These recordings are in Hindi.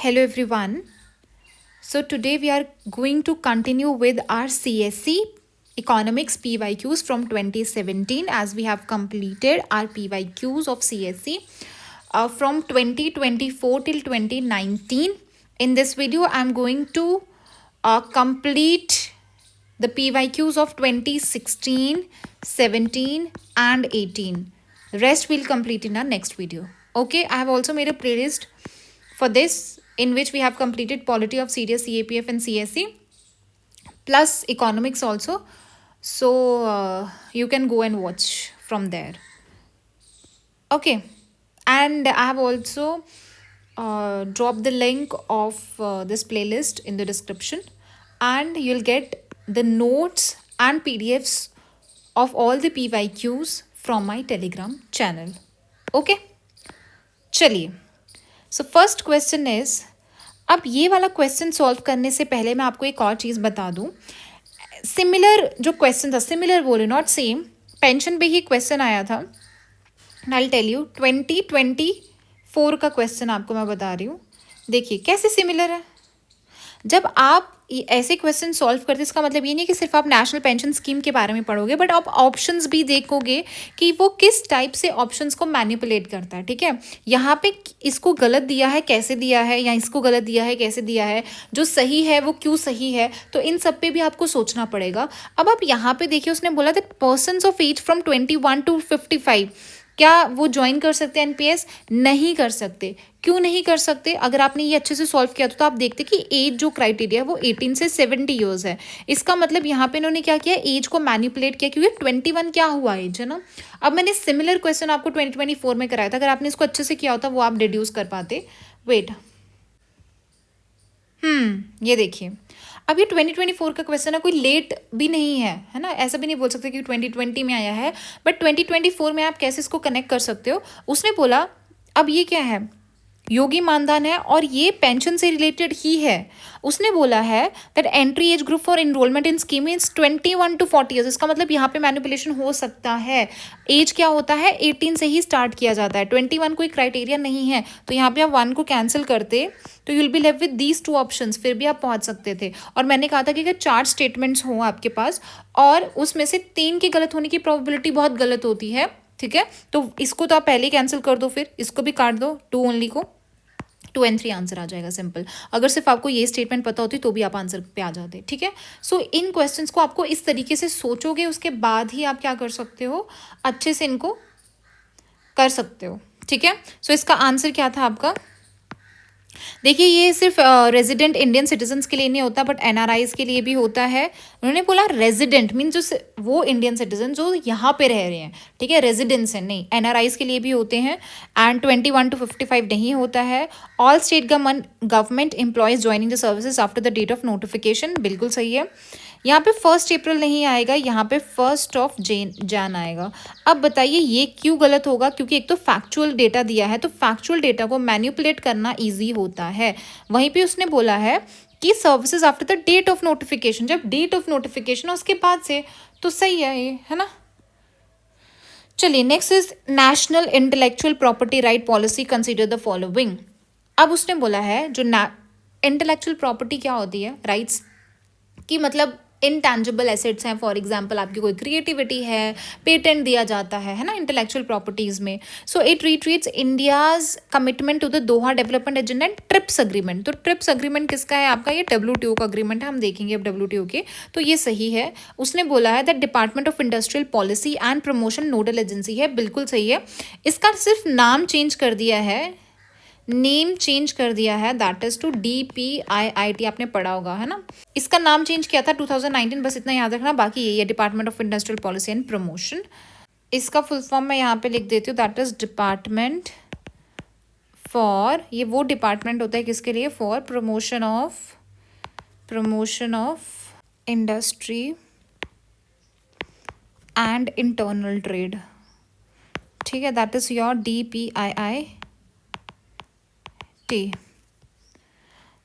Hello everyone. So today we are going to continue with our CSC Economics PYQs from 2017 as we have completed our PYQs of CSC from 2024 till 2019. In this video I am going to complete the PYQs of 2016, 17 and 18. The rest we'll complete in our next video. Okay, I have also made a playlist for this in which we have completed polity of CDS, CAPF and CSC plus economics also. So you can go and watch from there. Okay, and I have also dropped the link of this playlist in the description, and you'll get the notes and PDFs of all the PYQs from my Telegram channel. Okay, चलिए. सो फर्स्ट क्वेश्चन इज, अब ये वाला क्वेश्चन सॉल्व करने से पहले मैं आपको एक और चीज़ बता दूं. सिमिलर जो क्वेश्चन था, सिमिलर बोले नॉट सेम, पेंशन पे ही क्वेश्चन आया था. आई विल टेल यू 2024 का क्वेश्चन आपको मैं बता रही हूँ. देखिए कैसे सिमिलर है. जब आप ऐसे क्वेश्चन सॉल्व करते, इसका मतलब ये नहीं कि सिर्फ आप नेशनल पेंशन स्कीम के बारे में पढ़ोगे, बट आप ऑप्शंस भी देखोगे कि वो किस टाइप से ऑप्शंस को मैनिपुलेट करता है. ठीक है, यहाँ पे इसको गलत दिया है कैसे दिया है, या इसको गलत दिया है कैसे दिया है, जो सही है वो क्यों सही है, तो इन सब पे भी आपको सोचना पड़ेगा. अब आप यहाँ पे देखिए, उसने बोला that persons of age from 21 to 55, क्या वो ज्वाइन कर सकते हैं एनपीएस? नहीं कर सकते. क्यों नहीं कर सकते? अगर आपने ये अच्छे से सॉल्व किया तो आप देखते कि एज जो क्राइटेरिया है वो 18 से 70 ईयर्स है. इसका मतलब यहाँ पे इन्होंने क्या किया, एज को मैनिपुलेट किया, क्योंकि 21 क्या हुआ एज है ना. अब मैंने सिमिलर क्वेश्चन आपको 2024 में कराया था, अगर आपने इसको अच्छे से किया होता वो आप डिड्यूस कर पाते. वेट, ये देखिए, अब ये 2024 का क्वेश्चन है, कोई लेट भी नहीं है ना. ऐसा भी नहीं बोल सकते कि 2020 में आया है, बट 2024 में आप कैसे इसको कनेक्ट कर सकते हो. उसने बोला अब ये क्या है, योगी मानधन है और ये पेंशन से रिलेटेड ही है. उसने बोला है that entry age group for enrolment in scheme means 21 to 40 years. इसका मतलब यहाँ पे मैनिपुलेशन हो सकता है. एज क्या होता है, 18 से ही स्टार्ट किया जाता है. 21 कोई क्राइटेरिया नहीं है, तो यहाँ पे आप 1 को कैंसिल करते तो you will be left with these 2 options. फिर भी आप पहुँच सकते थे. और मैंने कहा था कि अगर 4 स्टेटमेंट्स हों आपके पास और उसमें से 3 के गलत होने की प्रोबेबिलिटी बहुत गलत होती है. ठीक है, तो इसको तो आप पहले ही कैंसिल कर दो, फिर इसको भी काट दो, 2 ओनली को. 2 and 3 आंसर आ जाएगा सिंपल. अगर सिर्फ आपको ये स्टेटमेंट पता होती तो भी आप आंसर पे आ जाते. ठीक है, सो इन क्वेश्चंस को आपको इस तरीके से सोचोगे, उसके बाद ही आप क्या कर सकते हो, अच्छे से इनको कर सकते हो. ठीक है, सो इसका आंसर क्या था आपका. देखिए ये सिर्फ रेजिडेंट इंडियन सिटीजन्स के लिए नहीं होता, बट एनआरआईज के लिए भी होता है. उन्होंने बोला रेजिडेंट मीन जो वो इंडियन सिटीजन जो यहाँ पे रह रहे हैं. ठीक है, रेजिडेंट्स हैं, नहीं एनआरआईज के लिए भी होते हैं. एंड 21 to 55 नहीं होता है. All state government employees joining the services after the date of notification, बिल्कुल सही है. यहाँ पे 1 अप्रैल नहीं आएगा, यहाँ पे 1 जैन आएगा. अब बताइए ये क्यों गलत होगा, क्योंकि एक तो फैक्चुअल डेटा दिया है, तो फैक्चुअल डेटा को मैनिपुलेट करना ईजी होता है. वहीं पे उसने बोला है कि services after the date of notification, जब डेट ऑफ नोटिफिकेशन उसके बाद से, तो सही है ये, है ना. चलिए next is national intellectual property right policy consider the following. अब उसने बोला है जो इंटेलेक्चुअल प्रॉपर्टी क्या होती है, राइट्स की मतलब इनटैंजिबल एसेट्स हैं. फॉर एग्जांपल आपकी कोई क्रिएटिविटी है, पेटेंट दिया जाता है ना इंटेलेक्चुअल प्रॉपर्टीज में. So it retreats India's commitment to the Doha development agenda and TRIPS agreement. तो ट्रिप्स अग्रीमेंट किसका है आपका, ये WTO का अग्रीमेंट है, हम देखेंगे अब WTO के, तो ये सही है. उसने बोला है that department of industrial policy and promotion nodal agency है, बिल्कुल सही है. इसका सिर्फ नाम चेंज कर दिया है, नेम चेंज कर दिया है, दैट इज टू DPIIT, आपने पढ़ा होगा है ना. इसका नाम चेंज किया था 2019, बस इतना याद रखना. बाकी यही है department of industrial policy and promotion. इसका फुल फॉर्म मैं यहाँ पे लिख देती हूँ, दैट इज डिपार्टमेंट फॉर, ये वो डिपार्टमेंट होता है किसके लिए, for promotion of industry and internal trade. ठीक है, दैट इज योर DPIIT.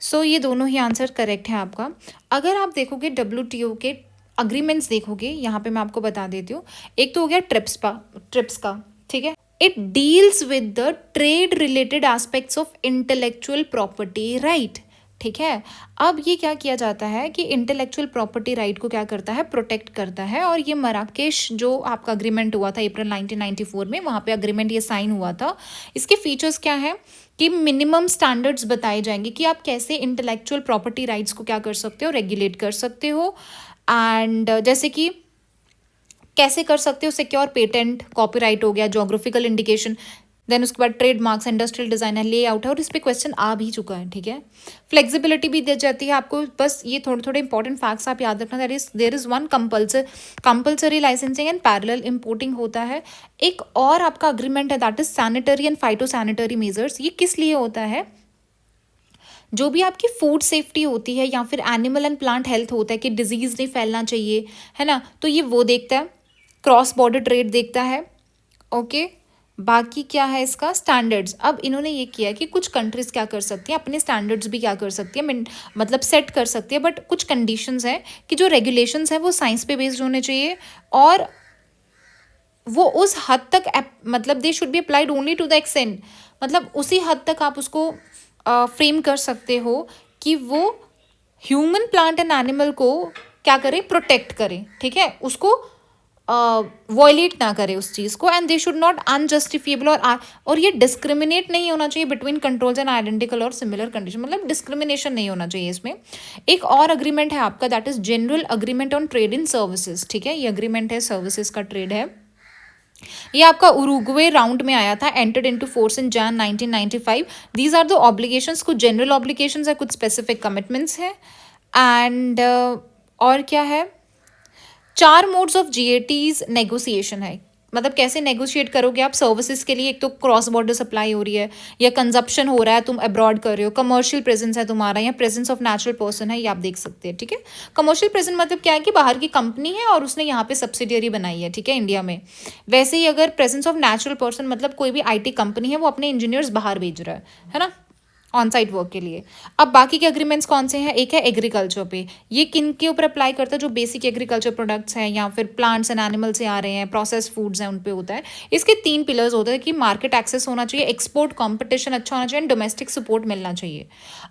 सो ये दोनों ही आंसर करेक्ट है आपका. अगर आप देखोगे WTO के अग्रीमेंट्स देखोगे, यहाँ पे मैं आपको बता देती हूँ. एक तो हो गया ट्रिप्स का, ठीक है, it deals with the trade related aspects of intellectual property right. ठीक है, अब ये क्या किया जाता है कि इंटेलेक्चुअल प्रॉपर्टी राइट को क्या करता है, प्रोटेक्ट करता है। और ये मराकेश जो आपका अग्रीमेंट हुआ था अप्रैल 1994 में, वहाँ पे अग्रीमेंट ये साइन हुआ था। इसके फीचर्स क्या है कि मिनिमम स्टैंडर्ड्स बताए जाएंगे कि आप कैसे इंटेलेक्चुअल प्रॉपर्टी राइट्स को क्या कर सकते हो, रेगुलेट कर सकते हो। एंड जैसे कि कैसे कर सकते हो, सिक्योर पेटेंट, कॉपीराइट हो गया, जोग्राफिकल इंडिकेशन, देन उसके बाद ट्रेडमार्क्स, इंडस्ट्रियल डिजाइन है, लेआउट है, और इस पर क्वेश्चन आ भी चुका है। ठीक है, फ्लेक्सिबिलिटी भी दी जाती है आपको। बस ये थोड़े थोड़े इंपॉर्टेंट फैक्ट्स आप याद रखना। There is one compulsory licensing and parallel importing होता है। एक और आपका अग्रीमेंट है that is sanitary and phyto sanitary measures. ये किस लिए होता है, जो भी आपकी फूड सेफ्टी होती है या फिर एनिमल एंड प्लांट हेल्थ होता है कि डिजीज नहीं फैलना चाहिए, है ना, तो ये वो देखता है। क्रॉस बॉर्डर ट्रेड देखता है। ओके, बाकी क्या है इसका स्टैंडर्ड्स। अब इन्होंने ये किया कि कुछ कंट्रीज क्या कर सकती हैं, अपने स्टैंडर्ड्स भी क्या कर सकती है, मतलब सेट कर सकती है, बट कुछ कंडीशंस हैं कि जो रेगुलेशंस हैं वो साइंस पे बेस्ड होने चाहिए, और वो उस हद तक मतलब they should be applied only to the extent, मतलब उसी हद तक आप उसको फ्रेम कर सकते हो कि वो ह्यूमन, प्लांट एंड एनिमल को क्या करे, प्रोटेक्ट करे। ठीक है, उसको वॉयलेट ना करे उस चीज़ को। एंड दे शुड नॉट अनजस्टिफिएबल, और ये डिस्क्रिमिनेट नहीं होना चाहिए बिटवीन कंट्रोल्स एंड आइडेंटिकल और सिमिलर कंडीशन, मतलब डिस्क्रिमिनेशन नहीं होना चाहिए इसमें। एक और अग्रीमेंट है आपका that is general agreement on trade in services. ठीक है, ये अग्रीमेंट है सर्विसेज का ट्रेड है। ये आपका उरुग्वे राउंड में आया था, entered into force in Jan 1995। These are the obligations, कुछ जनरल ऑब्लिगेशंस है, कुछ स्पेसिफिक कमिटमेंट्स है। एंड और क्या है, 4 मोड्स ऑफ जीएटीज नेगोशिएशन है, मतलब कैसे नेगोशिएट करोगे आप सर्विसेज के लिए। एक तो क्रॉस बॉर्डर सप्लाई हो रही है या कंजप्शन हो रहा है, तुम अब्रॉड कर रहे हो, कमर्शियल प्रेजेंस है तुम्हारा या प्रेजेंस ऑफ नेचुरल पर्सन है, ये आप देख सकते हैं। ठीक है, कमर्शियल प्रेजेंस मतलब क्या है कि बाहर की कंपनी है और उसने यहाँ पे सब्सिडियरी बनाई है, ठीक है, इंडिया में। वैसे ही अगर प्रेजेंस ऑफ नेचुरल पर्सन मतलब कोई भी आईटी कंपनी है, वो अपने इंजीनियर्स बाहर भेज रहा है ना, ऑन साइट वर्क के लिए। अब बाकी के एग्रीमेंट्स कौन से हैं, एक है एग्रीकल्चर पे, ये किन के ऊपर अप्लाई करता है, जो बेसिक एग्रीकल्चर प्रोडक्ट्स हैं या फिर प्लांट्स एंड एनिमल से आ रहे हैं, प्रोसेस फूड्स हैं, उन पे होता है। इसके 3 पिलर्स होते हैं कि मार्केट एक्सेस होना चाहिए, एक्सपोर्ट कॉम्पिटिशन अच्छा होना चाहिए, डोमेस्टिक सपोर्ट मिलना चाहिए।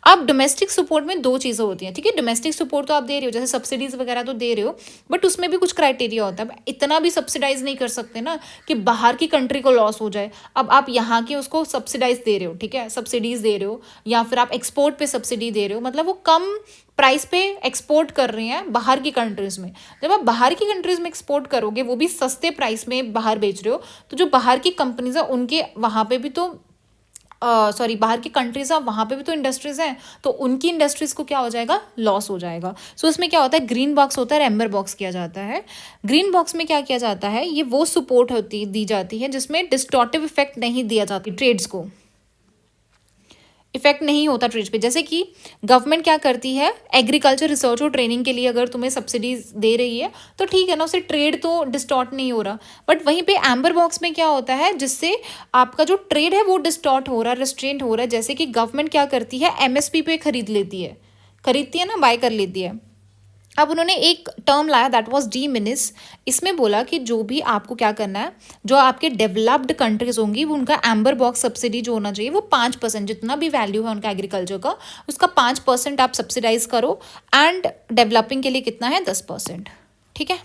अब डोमेस्टिक सपोर्ट में 2 चीज़ें होती हैं। ठीक है, डोमेस्टिक सपोर्ट तो आप दे रहे हो, जैसे सब्सिडीज वगैरह तो दे रहे हो, बट उसमें भी कुछ क्राइटेरिया होता है। इतना भी सब्सिडाइज नहीं कर सकते ना कि बाहर की कंट्री को लॉस हो जाए। अब आप यहाँ के उसको सब्सिडाइज दे रहे हो, ठीक है, सब्सिडीज दे रहे हो, या फिर आप एक्सपोर्ट पे सब्सिडी दे रहे हो, मतलब वो कम प्राइस पे एक्सपोर्ट कर रहे हैं बाहर की कंट्रीज में। जब आप बाहर की कंट्रीज में एक्सपोर्ट करोगे, वो भी सस्ते प्राइस में बाहर बेच रहे हो, तो जो बाहर की कंपनीज है उनके वहाँ पे भी तो बाहर की कंट्रीज हैं, वहाँ पे भी तो इंडस्ट्रीज हैं, तो उनकी इंडस्ट्रीज को क्या हो जाएगा, लॉस हो जाएगा। सो उसमें क्या होता है, ग्रीन बॉक्स होता है, एम्बर बॉक्स किया जाता है। ग्रीन बॉक्स में क्या किया जाता है, ये वो सपोर्ट दी जाती है जिसमें डिस्टॉर्टिव इफेक्ट नहीं दिया जाता, ट्रेड्स को इफेक्ट नहीं होता ट्रेड पे। जैसे कि गवर्नमेंट क्या करती है, एग्रीकल्चर रिसर्च और ट्रेनिंग के लिए अगर तुम्हें सब्सिडीज दे रही है तो ठीक है ना, उससे ट्रेड तो डिस्टॉर्ट नहीं हो रहा। बट वहीं पे एम्बर बॉक्स में क्या होता है, जिससे आपका जो ट्रेड है वो डिस्टॉर्ट हो रहा है, रिस्ट्रेंट हो रहा है। जैसे कि गवर्नमेंट क्या करती है, एमएसपी पे खरीदती है ना, बाय कर लेती है। अब उन्होंने एक टर्म लाया दैट वाज डी मिनिस। इसमें बोला कि जो भी आपको क्या करना है, जो आपके डेवलप्ड कंट्रीज होंगी, वो उनका एम्बर बॉक्स सब्सिडी जो होना चाहिए वो 5%, जितना भी वैल्यू है उनका एग्रीकल्चर का, उसका 5% आप सब्सिडाइज करो। एंड डेवलपिंग के लिए कितना है, 10%। ठीक है,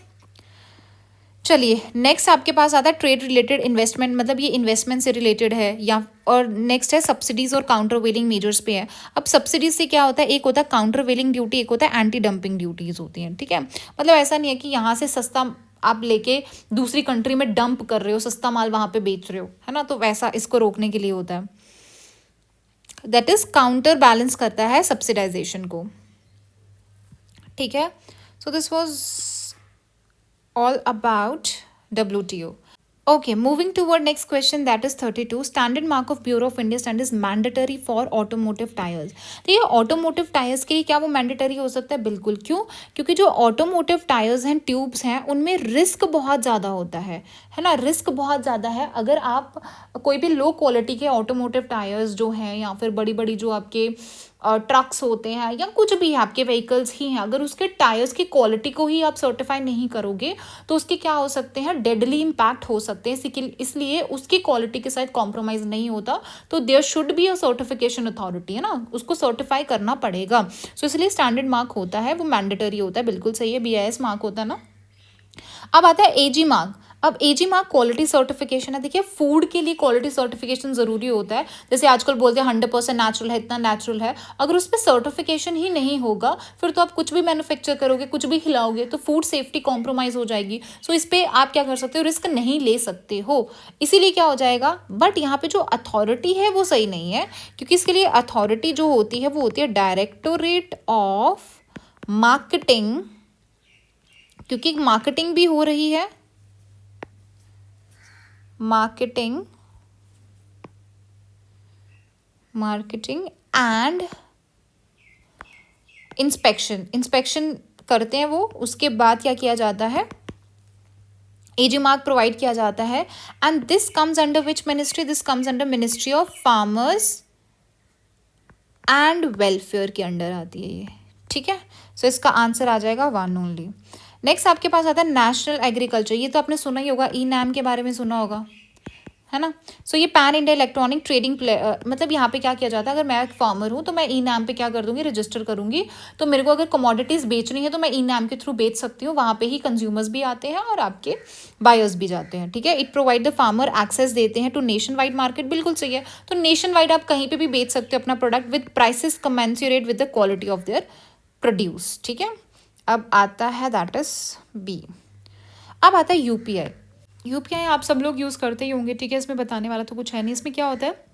चलिए नेक्स्ट आपके पास आता है ट्रेड रिलेटेड इन्वेस्टमेंट, मतलब ये इन्वेस्टमेंट से रिलेटेड है या, और नेक्स्ट है सब्सिडीज और काउंटर वेलिंग मेजर्स पे है। अब सब्सिडीज से क्या होता है, एक होता है काउंटर वेलिंग ड्यूटी, एक होता है एंटी डंपिंग ड्यूटीज होती हैं। ठीक है, मतलब ऐसा नहीं है कि यहाँ से सस्ता आप लेके दूसरी कंट्री में डंप कर रहे हो, सस्ता माल वहाँ पे बेच रहे हो, है ना, तो वैसा इसको रोकने के लिए होता है। दैट इज काउंटर बैलेंस करता है सब्सिडाइजेशन को। ठीक है, so this was all about WTO. Okay, moving toward next question, that is 32. Standard mark of Bureau of India standard is mandatory for automotive tires. तो ये ऑटोमोटिव टायर्स के लिए क्या वो मैंडेटरी हो सकता है? बिल्कुल। क्यों? क्योंकि जो ऑटोमोटिव टायर्स हैं, ट्यूब्स हैं, उनमें रिस्क बहुत ज़्यादा होता है ना, रिस्क बहुत ज़्यादा है। अगर आप कोई भी लो क्वालिटी के ऑटोमोटिव टायर्स जो हैं, या फिर बड़ी बड़ी जो आपके ट्रक्स होते हैं या कुछ भी है, आपके व्हीकल्स ही हैं, अगर उसके टायर्स की क्वालिटी को ही आप सर्टिफाई नहीं करोगे तो उसके क्या हो सकते हैं, डेडली इम्पैक्ट हो सकते हैं। इसलिए उसकी क्वालिटी के साथ कॉम्प्रोमाइज़ नहीं होता, तो there should be a certification authority, है ना, उसको सर्टिफाई करना पड़ेगा। सो इसलिए स्टैंडर्ड मार्क होता है वो मैंडेटरी होता है, बिल्कुल सही है, BIS मार्क होता है ना। अब आता है AG मार्क। अब AG मार्क क्वालिटी सर्टिफिकेशन है। देखिए फूड के लिए क्वालिटी सर्टिफिकेशन ज़रूरी होता है, जैसे आजकल बोलते हैं 100% नेचुरल है, इतना नेचुरल है, अगर उस पर सर्टिफिकेशन ही नहीं होगा फिर तो आप कुछ भी मैन्युफैक्चर करोगे, कुछ भी खिलाओगे तो फूड सेफ्टी कॉम्प्रोमाइज़ हो जाएगी। सो इस पर आप क्या कर सकते हो, रिस्क नहीं ले सकते हो, इसीलिए क्या हो जाएगा। बट यहाँ पे जो अथॉरिटी है वो सही नहीं है, क्योंकि इसके लिए अथॉरिटी जो होती है वो होती है डायरेक्टोरेट ऑफ मार्केटिंग, क्योंकि मार्केटिंग भी हो रही है, मार्केटिंग एंड इंस्पेक्शन करते हैं वो। उसके बाद क्या किया जाता है, AG मार्क प्रोवाइड किया जाता है। And this comes under which ministry, this comes under ministry of farmers and welfare के अंडर आती है ये, ठीक है। सो इसका आंसर आ जाएगा 1 ओनली। नेक्स्ट आपके पास आता है नेशनल एग्रीकल्चर, ये तो आपने सुना ही होगा, E-NAM के बारे में सुना होगा, है ना। सो ये पैन इंडिया इलेक्ट्रॉनिक ट्रेडिंग मतलब यहाँ पे क्या किया जाता है, अगर मैं एक फार्मर हूँ तो मैं E-NAM पे क्या कर दूंगी, रजिस्टर करूंगी, तो मेरे को अगर कमोडिटीज़ बेचनी है तो मैं E-NAM के थ्रू बेच सकती हूँ, वहाँ पे ही कंज्यूमर्स भी आते हैं और आपके बायर्स भी जाते हैं, ठीक है। It provide the farmer access देते हैं टू नेशन वाइड मार्केट, बिल्कुल सही है। तो नेशन वाइड आप कहीं पर भी बेच सकते हो अपना product with prices commensurate with the quality of their produce, ठीक है। अब आता है दैट इज B। अब आता है UPI आप सब लोग यूज़ करते ही होंगे, ठीक है, इसमें बताने वाला तो कुछ है नहीं। इसमें क्या होता है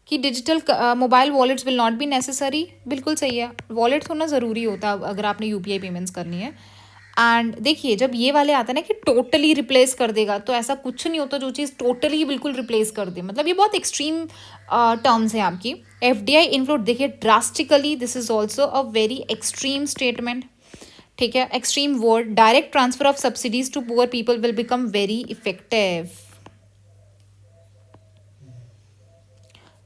कि digital mobile wallets will not be necessary, बिल्कुल सही है, वॉलेट होना ज़रूरी होता है अगर आपने UPI पेमेंट्स करनी है। एंड देखिए जब ये वाले आता है ना कि टोटली रिप्लेस कर देगा, तो ऐसा कुछ नहीं होता जो चीज़ टोटली बिल्कुल रिप्लेस कर दे, मतलब ये बहुत एक्सट्रीम टर्म्स हैं आपकी। FDI इनफ्लो, देखिए drastically, this is also a very extreme statement, ठीक है, extreme word. Direct transfer of subsidies to poor people will become very effective,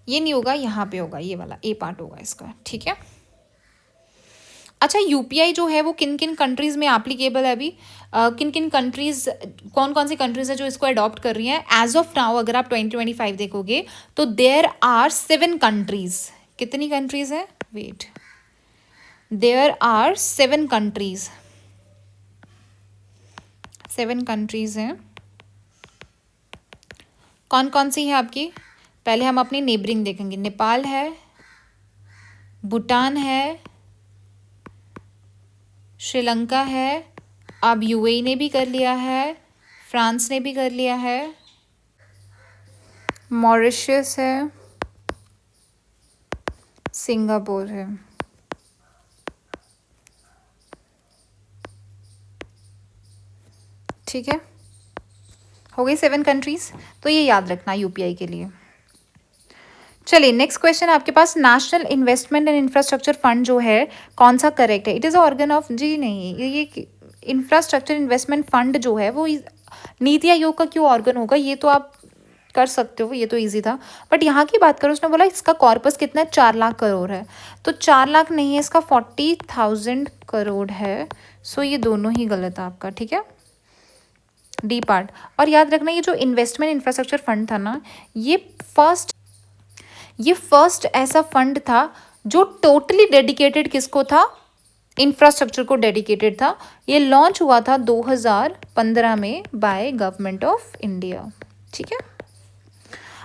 ये नहीं होगा, यहाँ पे होगा, ये वाला A पार्ट होगा इसका, ठीक है। अच्छा UPI जो है वो किन किन कंट्रीज़ में एप्लीकेबल है अभी, किन किन कंट्रीज़, कौन कौन सी कंट्रीज़ है जो इसको अडॉप्ट कर रही हैं एज ऑफ नाउ। अगर आप 2025 देखोगे तो देयर आर 7 कंट्रीज़, कितनी कंट्रीज़ है, wait, there are 7 countries, 7 countries हैं। कौन कौन सी है आपकी, पहले हम अपनी नेबरिंग देखेंगे, नेपाल है, भूटान है, श्रीलंका है, अब UAE ने भी कर लिया है, फ्रांस ने भी कर लिया है, मॉरिशस है, सिंगापुर है, ठीक है, हो गई 7 कंट्रीज, तो ये याद रखना UPI के लिए। चलिए नेक्स्ट क्वेश्चन आपके पास, national investment and infrastructure fund जो है कौन सा करेक्ट है, इट इज़ ऑर्गन ऑफ, जी नहीं, ये इंफ्रास्ट्रक्चर इन्वेस्टमेंट फंड जो है वो नीति आयोग का क्यों ऑर्गन होगा, ये तो आप कर सकते हो, ये तो इजी था। बट यहाँ की बात करो, उसने बोला इसका कॉर्पस कितना है, 4 लाख करोड़ है, तो 4 लाख नहीं है, इसका 40,000 करोड़ है। सो ये दोनों ही गलत है आपका, ठीक है, D पार्ट। और याद रखना ये जो इन्वेस्टमेंट इंफ्रास्ट्रक्चर फंड था ना, ये फर्स्ट ऐसा फंड था जो टोटली डेडिकेटेड किसको था, इंफ्रास्ट्रक्चर को डेडिकेटेड था। ये लॉन्च हुआ था 2015 में बाय गवर्नमेंट ऑफ इंडिया, ठीक है।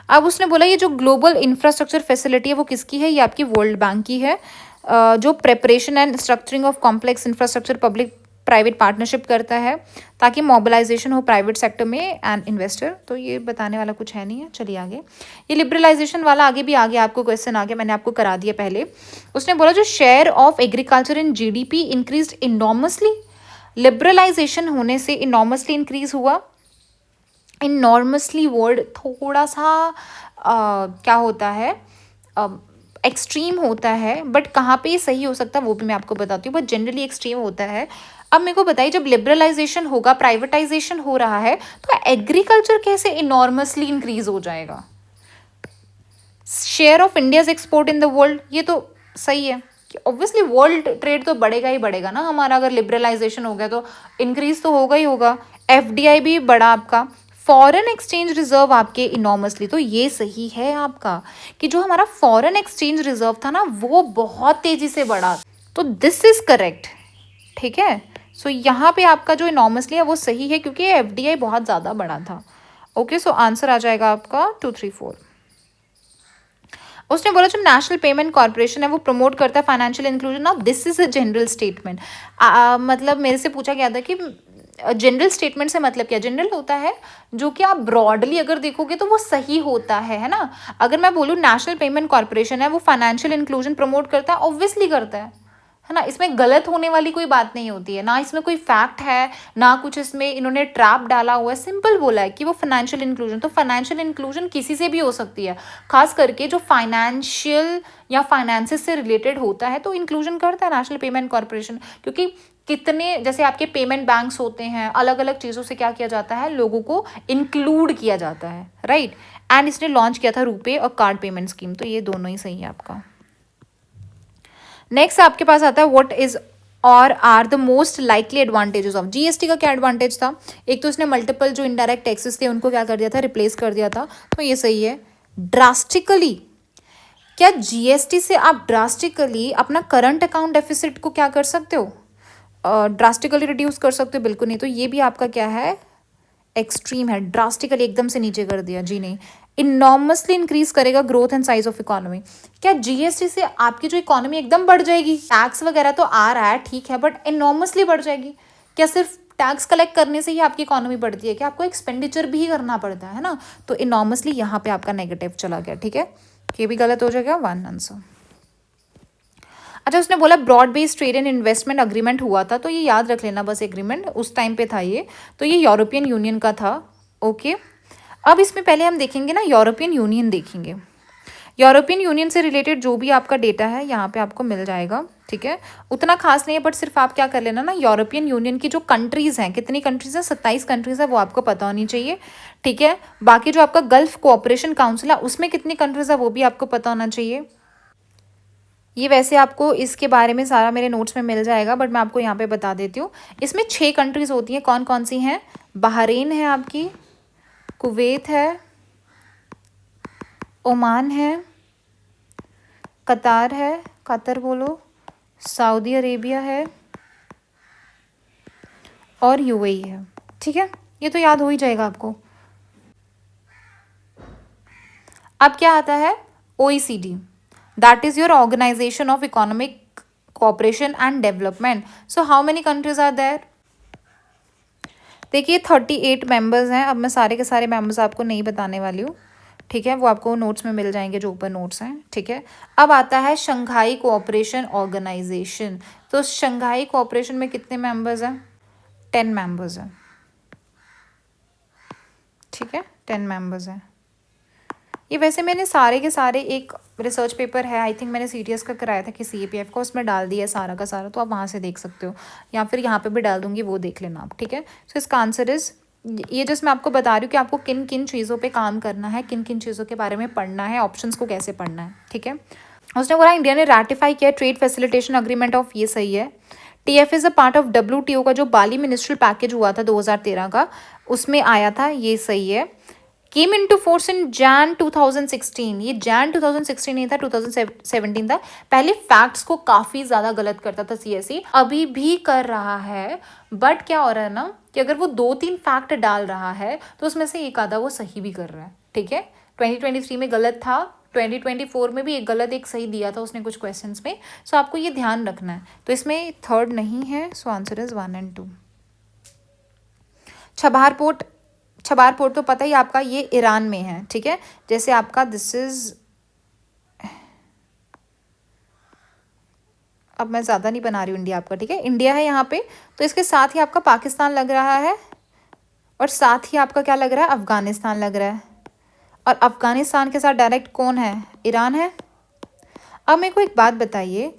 अब उसने बोला ये जो ग्लोबल इंफ्रास्ट्रक्चर फैसिलिटी है वो किसकी है, ये आपकी वर्ल्ड बैंक की है, जो preparation and structuring of complex infrastructure public private partnership करता है ताकि मोबिलाइजेशन हो प्राइवेट सेक्टर में एंड इन्वेस्टर। तो ये बताने वाला कुछ है नहीं है, चलिए आगे। ये लिबरलाइजेशन वाला आगे भी आ गया, आपको क्वेश्चन आ गया, मैंने आपको करा दिया पहले। उसने बोला जो share of agriculture in GDP increase enormously, liberalisation होने से इनॉर्मसली इंक्रीज हुआ। इनॉर्मसली वर्ड थोड़ा सा क्या होता है, एक्सट्रीम होता है, बट कहाँ पे सही हो सकता है वो भी मैं आपको बताती हूँ, बट जनरली एक्सट्रीम होता है। अब मेरे को बताइए जब लिबरलाइजेशन होगा, प्राइवेटाइजेशन हो रहा है, तो एग्रीकल्चर कैसे इनॉर्मसली इंक्रीज हो जाएगा, share of India's export in the world, ये तो सही है कि ऑब्वियसली वर्ल्ड ट्रेड तो बढ़ेगा ही बढ़ेगा ना हमारा, अगर लिबरलाइजेशन हो गया तो इंक्रीज तो होगा ही होगा। एफडीआई भी बढ़ा आपका। फॉरेन एक्सचेंज रिजर्व आपके इनॉर्मसली, तो ये सही है आपका कि जो हमारा फॉरेन एक्सचेंज रिजर्व था ना वो बहुत तेजी से बढ़ा, तो दिस इज करेक्ट। ठीक है, सो यहाँ पे आपका जो इनॉर्मसली है वो सही है क्योंकि एफडीआई बहुत ज़्यादा बढ़ा था। ओके, सो आंसर आ जाएगा आपका 2, 3, 4। उसने बोला जो नेशनल पेमेंट कॉर्पोरेशन है वो प्रमोट करता है financial inclusion. Now this is a general statement. मतलब मेरे से पूछा गया था कि जनरल स्टेटमेंट से मतलब क्या, जनरल होता है जो कि आप ब्रॉडली अगर देखोगे तो वो सही होता है ना। अगर मैं बोलूँ नेशनल पेमेंट कॉर्पोरेशन है वो फाइनेंशियल इंक्लूजन प्रमोट करता है, ऑब्वियसली करता है ना, इसमें गलत होने वाली कोई बात नहीं होती है, ना इसमें कोई फैक्ट है ना कुछ इसमें इन्होंने ट्रैप डाला हुआ है, सिंपल बोला है कि वो फाइनेंशियल इंक्लूजन। तो फाइनेंशियल इंक्लूजन किसी से भी हो सकती है, खास करके जो फाइनेंशियल या फाइनेंसिस से रिलेटेड होता है तो इंक्लूजन करता है नेशनल पेमेंट कॉर्पोरेशन। क्योंकि कितने जैसे आपके पेमेंट बैंक्स होते हैं, अलग अलग चीज़ों से क्या किया जाता है, लोगों को इंक्लूड किया जाता है, राइट। एंड इसने लॉन्च किया था रुपे और कार्ड पेमेंट स्कीम, तो ये दोनों ही सही है आपका। नेक्स्ट आपके पास आता है व्हाट इज और are the most likely advantages of GST. का क्या एडवांटेज था, एक तो इसने मल्टीपल जो इनडायरेक्ट टैक्सेस थे उनको क्या कर दिया था, रिप्लेस कर दिया था, तो ये सही है। ड्रास्टिकली, क्या जीएसटी से आप ड्रास्टिकली अपना करंट अकाउंट डेफिसिट को क्या कर सकते हो, ड्रास्टिकली रिड्यूस कर सकते हो, बिल्कुल नहीं। तो ये भी आपका क्या है, एक्सट्रीम है, ड्रास्टिकली एकदम से नीचे कर दिया, जी नहीं। इनॉर्मसली इंक्रीज करेगा growth and size of economy. क्या जीएसटी से आपकी जो इकोनॉमी एकदम बढ़ जाएगी, टैक्स वगैरह तो आ रहा है ठीक है बट इनॉर्मसली बढ़ जाएगी। क्या सिर्फ टैक्स कलेक्ट करने से ही आपकी इकोनॉमी बढ़ती है, क्या आपको एक्सपेंडिचर भी करना पड़ता है ना। तो इनॉर्मसली यहाँ पे आपका नेगेटिव चला गया, ठीक है, ये भी गलत हो जाएगा, 1 आंसर। अच्छा, उसने बोला broad based trade and investment agreement हुआ था, तो ये याद रख लेना बस, एग्रीमेंट उस टाइम पे था ये, तो ये यूरोपियन यूनियन का था। ओके, अब इसमें पहले हम देखेंगे ना, यूरोपियन यूनियन देखेंगे। यूरोपियन यूनियन से रिलेटेड जो भी आपका डेटा है यहाँ पे आपको मिल जाएगा, ठीक है, उतना खास नहीं है बट सिर्फ आप क्या कर लेना ना, यूरोपियन यूनियन की जो कंट्रीज़ हैं, कितनी कंट्रीज़ हैं, 27 कंट्रीज़ है, वो आपको पता होनी चाहिए, ठीक है। बाकी जो आपका गल्फ कोऑपरेशन काउंसिल है उसमें कितनी कंट्रीज़ है वो भी आपको पता होना चाहिए। ये वैसे आपको इसके बारे में सारा मेरे नोट्स में मिल जाएगा बट मैं आपको यहाँ पे बता देती हूँ। इसमें 6 कंट्रीज़ होती हैं, कौन कौन सी हैं, बहरीन है आपकी, कुवैत है, ओमान है, कतार है, कतर बोलो, सऊदी अरेबिया है और यूएई है, ठीक है, ये तो याद हो ही जाएगा आपको। अब क्या आता है, OECD, that is your organisation of economic cooperation and development. So how many countries are there, देखिए 38 मेंबर्स हैं। अब मैं सारे के सारे मेंबर्स आपको नहीं बताने वाली हूँ, ठीक है, वो आपको नोट्स में मिल जाएंगे जो ऊपर नोट्स हैं, ठीक है। अब आता है शंघाई कोऑपरेशन ऑर्गेनाइजेशन, तो शंघाई कोऑपरेशन में कितने मेंबर्स हैं, 10 मेंबर्स हैं, ठीक है, 10 मेंबर्स हैं। ये वैसे मैंने सारे के सारे, एक रिसर्च पेपर है, आई थिंक मैंने CTS का कराया था कि CAPF का, उसमें डाल दिया है सारा का सारा, तो आप वहाँ से देख सकते हो या फिर यहाँ पे भी डाल दूँगी, वो देख लेना आप, ठीक है। सो इसका आंसर इज़ ये, जस्ट मैं आपको बता रही हूँ कि आपको किन किन चीज़ों पे काम करना है, किन किन चीज़ों के बारे में पढ़ना है, ऑप्शंस को कैसे पढ़ना है, ठीक है। उसने बोला इंडिया ने रैटिफाई किया ट्रेड फैसिलिटेशन अग्रीमेंट ऑफ, ये सही है। TF is a part of WTO का जो बाली मिनिस्ट्रियल पैकेज हुआ था 2013 का, उसमें आया था, ये सही है। केम इन टू फोर्स इन Jan 2016, ये Jan 2016 नहीं था, 2017 था। पहले फैक्ट्स को काफ़ी ज़्यादा गलत करता था CSE, अभी भी कर रहा है, बट क्या हो रहा है ना कि अगर वो 2-3 फैक्ट डाल रहा है तो उसमें से एक आधा वो सही भी कर रहा है, ठीक है। 2023 में गलत था, 2024 में भी एक गलत एक सही दिया था उसने कुछ क्वेश्चंस में, सो आपको ये ध्यान रखना है। तो इसमें थर्ड नहीं है, so answer is 1 and 2। Chabahar port तो पता ही आपका, ये ईरान में है, ठीक है। जैसे आपका दिस इज, अब मैं ज़्यादा नहीं बना रही हूँ इंडिया आपका, ठीक है, इंडिया है यहाँ पे, तो इसके साथ ही आपका पाकिस्तान लग रहा है और साथ ही आपका क्या लग रहा है, अफ़गानिस्तान लग रहा है, और अफ़गानिस्तान के साथ डायरेक्ट कौन है, ईरान है। अब मेरे को एक बात बताइए,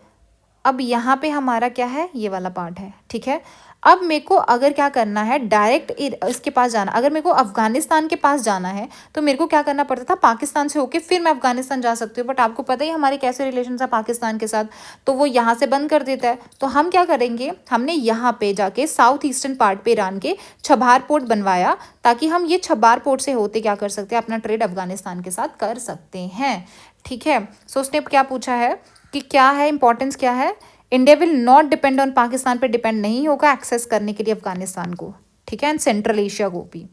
अब यहाँ पे हमारा क्या है, ये वाला पार्ट है, ठीक है। अब मेरे को अगर क्या करना है, डायरेक्ट इसके पास जाना, अगर मेरे को अफगानिस्तान के पास जाना है तो मेरे को क्या करना पड़ता था, पाकिस्तान से होके फिर मैं अफगानिस्तान जा सकती हूँ, बट आपको पता ही हमारे कैसे रिलेशन है पाकिस्तान के साथ, तो वो यहाँ से बंद कर देता है। तो हम क्या करेंगे, हमने यहाँ पे जाके साउथ ईस्टर्न पार्ट पे ईरान के छबार पोर्ट बनवाया, ताकि हम ये छबार पोर्ट से होते क्या कर सकते हैं, अपना ट्रेड अफगानिस्तान के साथ कर सकते हैं। ठीक है, सो उसने क्या पूछा है कि क्या है इंपॉर्टेंस, क्या है, India will not depend on Pakistan पे डिपेंड नहीं होगा एक्सेस करने के लिए अफगानिस्तान को। ठीक है, एंड सेंट्रल एशिया को भी।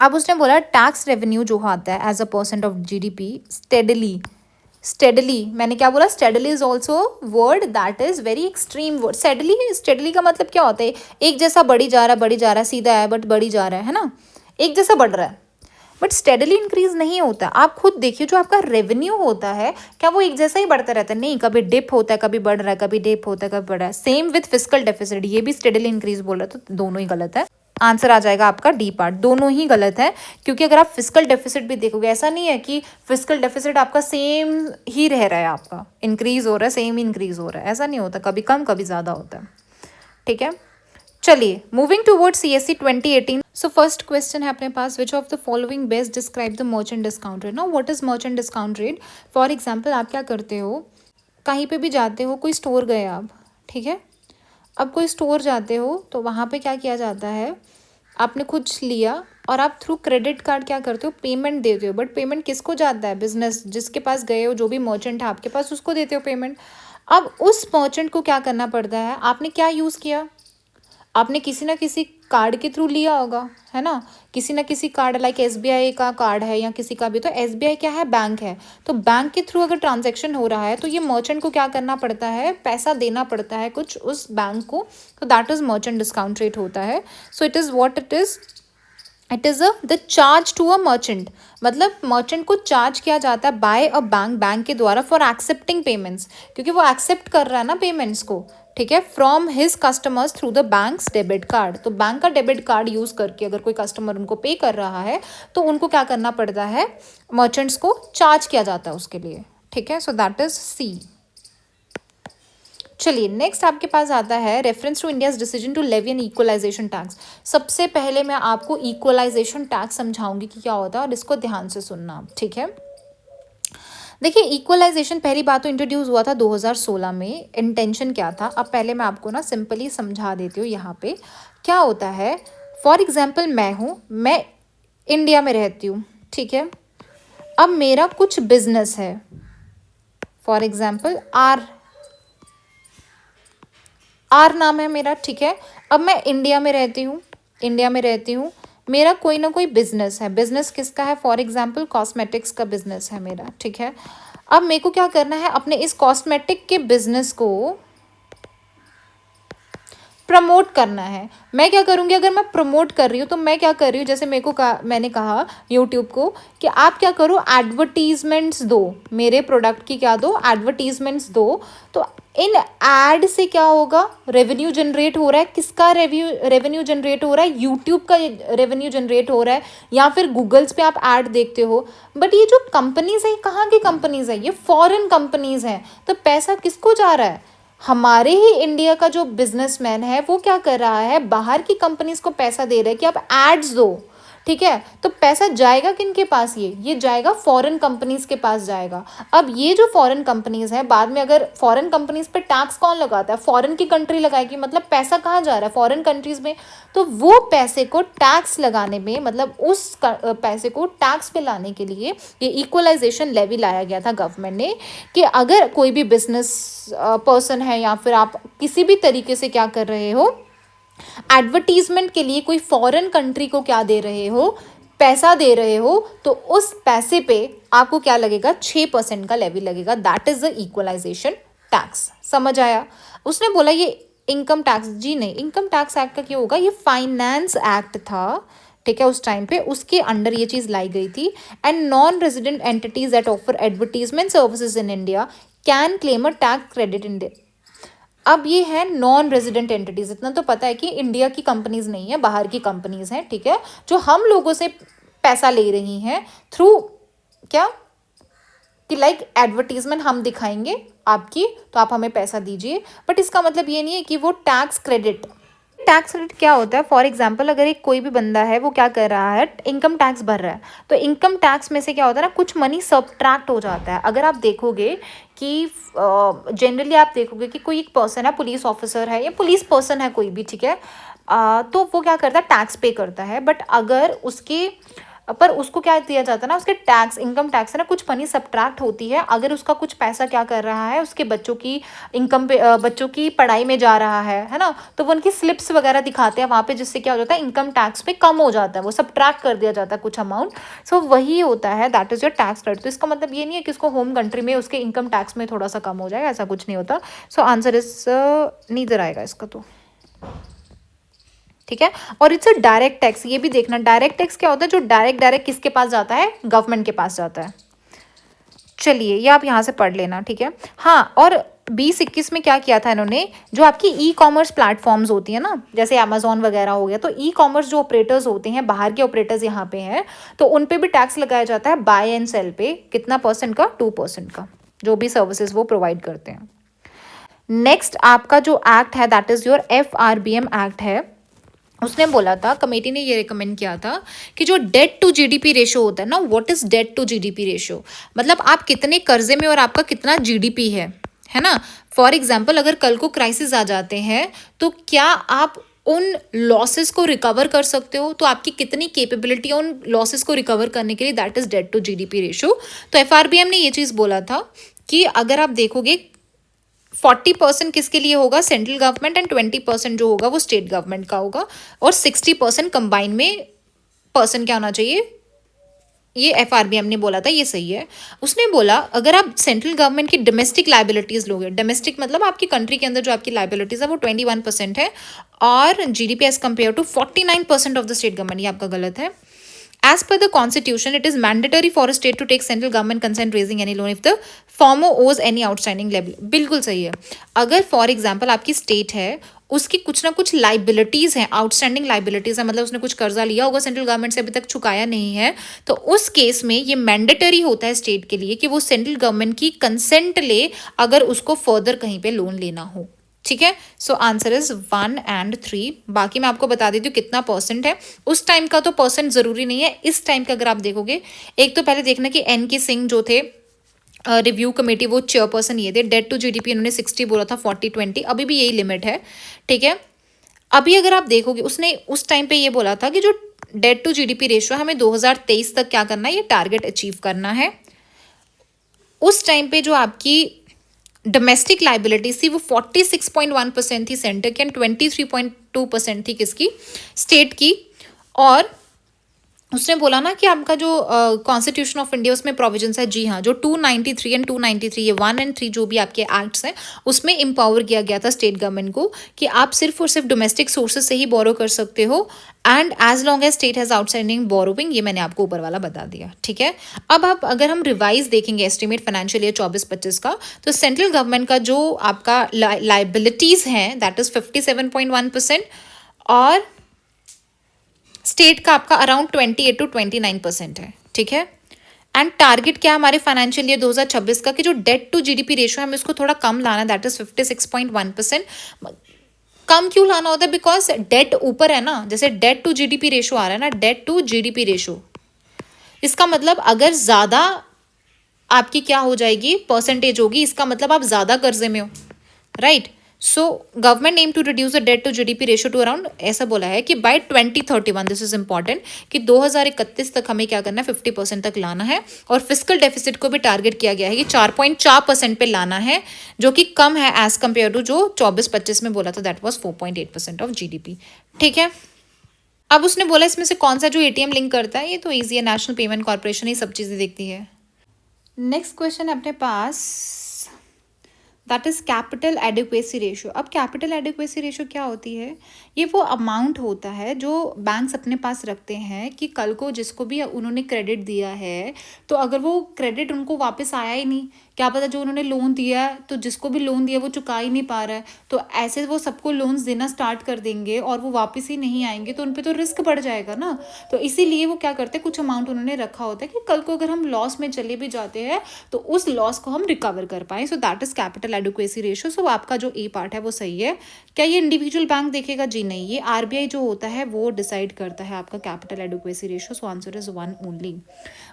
अब उसने बोला टैक्स रेवेन्यू जो आता है as a percent of GDP steadily, मैंने क्या बोला, steadily is also word that is very extreme word. Steadily का मतलब क्या होता है, एक जैसा बढ़ी जा रहा है, सीधा है बट बढ़ी जा रहा है ना, एक जैसा बढ़ रहा है, बट स्टेडली इंक्रीज नहीं होता। आप खुद देखिए, जो आपका रेवेन्यू होता है क्या वो एक जैसा ही बढ़ता रहता है, नहीं, कभी डिप होता है, कभी बढ़ रहा है, कभी डिप होता है, कभी बढ़ रहा है। सेम विथ फिस्कल डेफिसिट, ये भी स्टेडली इंक्रीज बोल रहा है, तो दोनों ही गलत है। आंसर आ जाएगा आपका डी पार्ट, दोनों ही गलत है, क्योंकि अगर आप फिस्कल डेफिसिट भी देखोगे, ऐसा नहीं है कि फिस्कल डेफिसिट आपका सेम ही रह रहा है, आपका इंक्रीज हो रहा है, सेम इंक्रीज हो रहा है, ऐसा नहीं होता, कभी कम कभी ज़्यादा होता है। ठीक है, चलिए moving toward CSE 2018। So first question है अपने पास, which of the following best describe the merchant discount rate. Now what is merchant discount rate. For example आप क्या करते हो, कहीं पे भी जाते हो, कोई स्टोर गए आप, ठीक है, अब कोई स्टोर जाते हो तो वहाँ पे क्या किया जाता है, आपने कुछ लिया और आप थ्रू क्रेडिट कार्ड क्या करते हो, पेमेंट देते हो, बट पेमेंट किसको जाता है, बिजनेस जिसके पास गए हो, जो भी मर्चेंट है आपके पास, उसको देते हो पेमेंट। अब उस मर्चेंट को क्या करना पड़ता है, आपने क्या यूज़ किया, आपने किसी ना किसी कार्ड के थ्रू लिया होगा, है ना, किसी ना किसी कार्ड, लाइक SBI का कार्ड है या किसी का भी, तो SBI क्या है, बैंक है, तो बैंक के थ्रू अगर ट्रांजैक्शन हो रहा है तो ये मर्चेंट को क्या करना पड़ता है, पैसा देना पड़ता है कुछ उस बैंक को, तो that is merchant discount rate होता है। So it is what it is, it is the charge to a merchant, मतलब मर्चेंट को चार्ज किया जाता है बाय अ बैंक के द्वारा फॉर एक्सेप्टिंग पेमेंट्स, क्योंकि वो एक्सेप्ट कर रहा है ना पेमेंट्स को, ठीक है, from his customers through the banks debit card. तो बैंक का डेबिट कार्ड यूज़ करके अगर कोई कस्टमर उनको पे कर रहा है तो उनको क्या करना पड़ता है, मर्चेंट्स को चार्ज किया जाता है उसके लिए। ठीक है, सो दैट इज C। चलिए नेक्स्ट आपके पास आता है reference to India's decision to levy an equalisation tax. सबसे पहले मैं आपको इक्वलाइजेशन टैक्स समझाऊंगी कि क्या होता है, और इसको ध्यान से सुनना, ठीक है। देखिए इक्वलाइजेशन पहली बात तो इंट्रोड्यूस हुआ था 2016 में। इंटेंशन क्या था, अब पहले मैं आपको ना सिंपली समझा देती हूँ यहाँ पे क्या होता है। फॉर एग्जाम्पल मैं इंडिया में रहती हूँ, ठीक है, अब मेरा कुछ बिजनेस है, फॉर एग्जाम्पल आर नाम है मेरा, ठीक है, अब मैं इंडिया में रहती हूँ, मेरा कोई ना कोई बिजनेस है, बिजनेस किसका है, फॉर एग्जाम्पल कॉस्मेटिक्स का बिजनेस है मेरा, ठीक है। अब मेरे को क्या करना है, अपने इस कॉस्मेटिक के बिजनेस को प्रमोट करना है। मैं क्या करूँगी, अगर मैं प्रमोट कर रही हूँ तो मैं क्या कर रही हूँ, जैसे मेरे को मैंने कहा यूट्यूब को कि आप क्या करो, एडवर्टीजमेंट्स दो, मेरे प्रोडक्ट की क्या दो, एडवर्टीजमेंट्स दो। तो इन एड से क्या होगा, रेवेन्यू जनरेट हो रहा है, किसका रेवेन्यू जनरेट हो रहा है, यूट्यूब का रेवेन्यू जनरेट हो रहा है, या फिर गूगल्स पे आप ऐड देखते हो। बट ये जो कंपनीज है, कहाँ की कंपनीज है, ये फॉरेन कंपनीज हैं, तो पैसा किसको जा रहा है, हमारे ही इंडिया का जो बिजनेसमैन है वो क्या कर रहा है, बाहर की कंपनीज को पैसा दे रहा है कि आप एड्स दो, ठीक है। तो पैसा जाएगा किनके पास, ये जाएगा फॉरेन कंपनीज के पास जाएगा। अब ये जो फॉरेन कंपनीज है, बाद में अगर फॉरेन कंपनीज पे टैक्स कौन लगाता है, फॉरेन की कंट्री लगाएगी, मतलब पैसा कहाँ जा रहा है, फॉरेन कंट्रीज में। तो वो पैसे को टैक्स लगाने में, मतलब उस पैसे को टैक्स पे लाने के लिए ये इक्वलाइजेशन लेवी लाया गया था गवर्नमेंट ने, कि अगर कोई भी बिजनेस पर्सन है या फिर आप किसी भी तरीके से क्या कर रहे हो, एडवर्टीजमेंट के लिए कोई फॉरेन कंट्री को क्या दे रहे हो, पैसा दे रहे हो, तो उस पैसे पे आपको क्या लगेगा, 6% का लेवी लगेगा। That is the equalisation tax. समझ आया। उसने बोला ये इनकम टैक्स, जी नहीं, इनकम टैक्स एक्ट का क्या होगा, ये फाइनेंस एक्ट था, ठीक है, उस टाइम पे उसके अंडर ये चीज़ लाई गई थी। And non resident entities that offer advertisement services in India can claim a tax credit in. अब ये है नॉन रेजिडेंट एंटिटीज, इतना तो पता है कि इंडिया की कंपनीज नहीं है, बाहर की कंपनीज हैं, ठीक है, जो हम लोगों से पैसा ले रही हैं थ्रू क्या, कि लाइक एडवर्टीजमेंट हम दिखाएंगे आपकी, तो आप हमें पैसा दीजिए, बट इसका मतलब ये नहीं है कि वो टैक्स क्रेडिट। टैक्स क्रेडिट क्या होता है? फॉर एग्जाम्पल अगर एक कोई भी बंदा है वो क्या कर रहा है, इनकम टैक्स भर रहा है, तो इनकम टैक्स में से क्या होता है ना, कुछ मनी सब्ट्रैक्ट हो जाता है। अगर आप देखोगे कि जनरली आप देखोगे कि कोई एक पर्सन है, पुलिस ऑफिसर है या पुलिस पर्सन है कोई भी, ठीक है, तो वो क्या करता है, टैक्स पे करता है, बट अगर उसके पर उसको क्या दिया जाता है ना, उसके टैक्स, इनकम टैक्स है ना, कुछ मनी सब्ट्रैक्ट होती है। अगर उसका कुछ पैसा क्या कर रहा है, उसके बच्चों की इनकम पे, बच्चों की पढ़ाई में जा रहा है ना, तो वो उनकी स्लिप्स वगैरह दिखाते हैं वहाँ पे, जिससे क्या हो जाता है, इनकम टैक्स पे कम हो जाता है, वो सब्ट्रैक्ट कर दिया जाता है कुछ अमाउंट। सो वही होता है, that is your tax credit. तो इसका मतलब ये नहीं है कि उसको होम कंट्री में उसके इनकम टैक्स में थोड़ा सा कम हो जाएगा, ऐसा कुछ नहीं होता। सो आंसर इज नीदर आएगा इसका तो, ठीक है। और इट्स अ डायरेक्ट टैक्स, ये भी देखना, डायरेक्ट टैक्स क्या होता है, जो डायरेक्ट किसके पास जाता है, गवर्नमेंट के पास जाता है। चलिए ये आप यहाँ से पढ़ लेना, ठीक है। हाँ, और 2021 में क्या किया था इन्होंने, जो आपकी ई कॉमर्स प्लेटफॉर्म्स होती है ना, जैसे अमेजोन वगैरह हो गया, तो ई कॉमर्स जो ऑपरेटर्स होते हैं, बाहर के ऑपरेटर्स यहाँ पे हैं, तो उन पे भी टैक्स लगाया जाता है बाय एंड सेल पे। कितना परसेंट का? 2% का, जो भी सर्विसेज वो प्रोवाइड करते हैं। नेक्स्ट आपका जो एक्ट है, that is your FRBM act है। उसने बोला था, कमेटी ने ये रिकमेंड किया था कि जो डेट टू जीडीपी रेशो होता है ना, what is debt to GDP ratio, मतलब आप कितने कर्जे में और आपका कितना जीडीपी है ना। फॉर एग्जाम्पल अगर कल को क्राइसिस आ जाते हैं, तो क्या आप उन लॉसेस को रिकवर कर सकते हो, तो आपकी कितनी कैपेबिलिटी है उन लॉसेस को रिकवर करने के लिए, that is debt to GDP ratio. तो FRBM ने ये चीज़ बोला था कि अगर आप देखोगे 40% किसके लिए होगा, सेंट्रल गवर्नमेंट, एंड 20% जो होगा वो स्टेट गवर्नमेंट का होगा, और 60% कंबाइन में पर्सन क्या होना चाहिए, ये FRBM ने बोला था, ये सही है। उसने बोला अगर आप सेंट्रल गवर्नमेंट की डोमेस्टिक लाइबिलिटीज लोगे, डोमेस्टिक मतलब आपकी कंट्री के अंदर जो आपकी लाइबिलिटीज है वो 21% है, और GDP as compare to 49% of the state government, ये आपका गलत है। As per the constitution, it is mandatory for a state to take central government consent raising any loan if the former owes any outstanding liability। बिल्कुल सही है। अगर फॉर एग्जाम्पल आपकी स्टेट है, उसकी कुछ ना कुछ लाइबिलिटीज़ हैं, आउटस्टैंडिंग लाइबिलिटीज़ है, मतलब उसने कुछ कर्जा लिया होगा सेंट्रल गवर्नमेंट से, अभी तक चुकाया नहीं है, तो उस केस में ये मैंडेटरी होता है स्टेट के लिए कि वो सेंट्रल गवर्नमेंट की कंसेंट ले, अगर उसको फर्दर कहीं पे लोन लेना हो, ठीक है। So answer is 1 and 3। बाकी मैं आपको बता देती हूँ कितना परसेंट है। उस टाइम का तो परसेंट जरूरी नहीं है, इस टाइम का अगर आप देखोगे, एक तो पहले देखना कि NK सिंह जो थे रिव्यू कमेटी, वो चेयरपर्सन ये थे। डेट टू जीडीपी इन्होंने 60 बोला था, 40-20 अभी भी यही लिमिट है, ठीक है। अभी अगर आप देखोगे, उसने उस टाइम पे ये बोला था कि जो डेट टू जीडीपी रेशियो हमें 2023 तक क्या करना है, ये टारगेट अचीव करना है। उस टाइम पे जो आपकी डोमेस्टिक लाइबिलिटीज थी वो 46.1% थी सेंटर की, एंड 23.2% थी किसकी, स्टेट की। और उसने बोला ना कि आपका जो कॉन्स्टिट्यूशन ऑफ इंडिया उसमें प्रोविजंस है, जी हाँ, जो 293 एंड 293, ये 1 and 3 जो भी आपके एक्ट्स हैं, उसमें एम्पावर किया गया था स्टेट गवर्नमेंट को कि आप सिर्फ और सिर्फ डोमेस्टिक सोर्सेज से ही बोरो कर सकते हो, and as long as state has outstanding borrowing, ये मैंने आपको ऊपर वाला बता दिया, ठीक है। अब आप अगर हम रिवाइज देखेंगे एस्टिमेट फाइनेंशियल ईयर 24-25 का, तो सेंट्रल गवर्नमेंट का जो आपका लाइबिलिटीज हैं दैट इज 57.1%, और स्टेट का आपका अराउंड 28 to 29% है, ठीक है। एंड टारगेट क्या है हमारे फाइनेंशियल ईयर 2026 का, कि जो डेट टू जीडीपी रेशियो है हमें उसको थोड़ा कम लाना है, दैट इज 56.1%। कम क्यों लाना होता है, बिकॉज डेट ऊपर है ना, जैसे डेट टू जीडीपी रेशियो आ रहा है ना, डेट टू जीडीपी रेशियो, इसका मतलब अगर ज़्यादा आपकी क्या हो जाएगी, परसेंटेज होगी, इसका मतलब आप ज़्यादा कर्जे में हो, right. So government aim to reduce the debt to GDP ratio to around, ऐसा बोला है कि बाय 2031, दिस इज इंपॉर्टेंट, कि 2031 तक हमें क्या करना है, 50% तक लाना है। और फिजिकल डेफिसिट को भी टारगेट किया गया है कि 4.4% पे लाना है, जो कि कम है एज कम्पेयर टू जो 24-25 में बोला था, दैट वॉज 4.8% ऑफ जीडीपी, ठीक है। अब उसने बोला इसमें से कौन सा जो ATM लिंक करता है, ये तो ईजी है, नेशनल पेमेंट कॉर्पोरेशन ही सब चीज़ें देखती है। नेक्स्ट क्वेश्चन है अपने पास, that is capital adequacy ratio. अब कैपिटल एडिक्वेसी रेशियो क्या होती है, ये वो अमाउंट होता है जो बैंक्स अपने पास रखते हैं कि कल को जिसको भी उन्होंने क्रेडिट दिया है, तो अगर वो क्रेडिट उनको वापस आया ही नहीं, क्या पता जो उन्होंने लोन दिया है, तो जिसको भी लोन दिया वो चुका ही नहीं पा रहा है, तो ऐसे वो सबको लोन्स देना स्टार्ट कर देंगे और वो वापस ही नहीं आएंगे, तो उन पर तो रिस्क बढ़ जाएगा ना। तो इसीलिए वो क्या करते हैं, कुछ अमाउंट उन्होंने रखा होता है कि कल को अगर हम लॉस में चले भी जाते हैं तो उस लॉस को हम रिकवर कर पाएँ। So that is capital adequacy ratio. So आपका जो ए पार्ट है वो सही है। क्या ये इंडिविजुअल बैंक देखेगा? जी नहीं, ये आरबीआई जो होता है वो डिसाइड करता है आपका capital adequacy ratio. So answer is 1 only.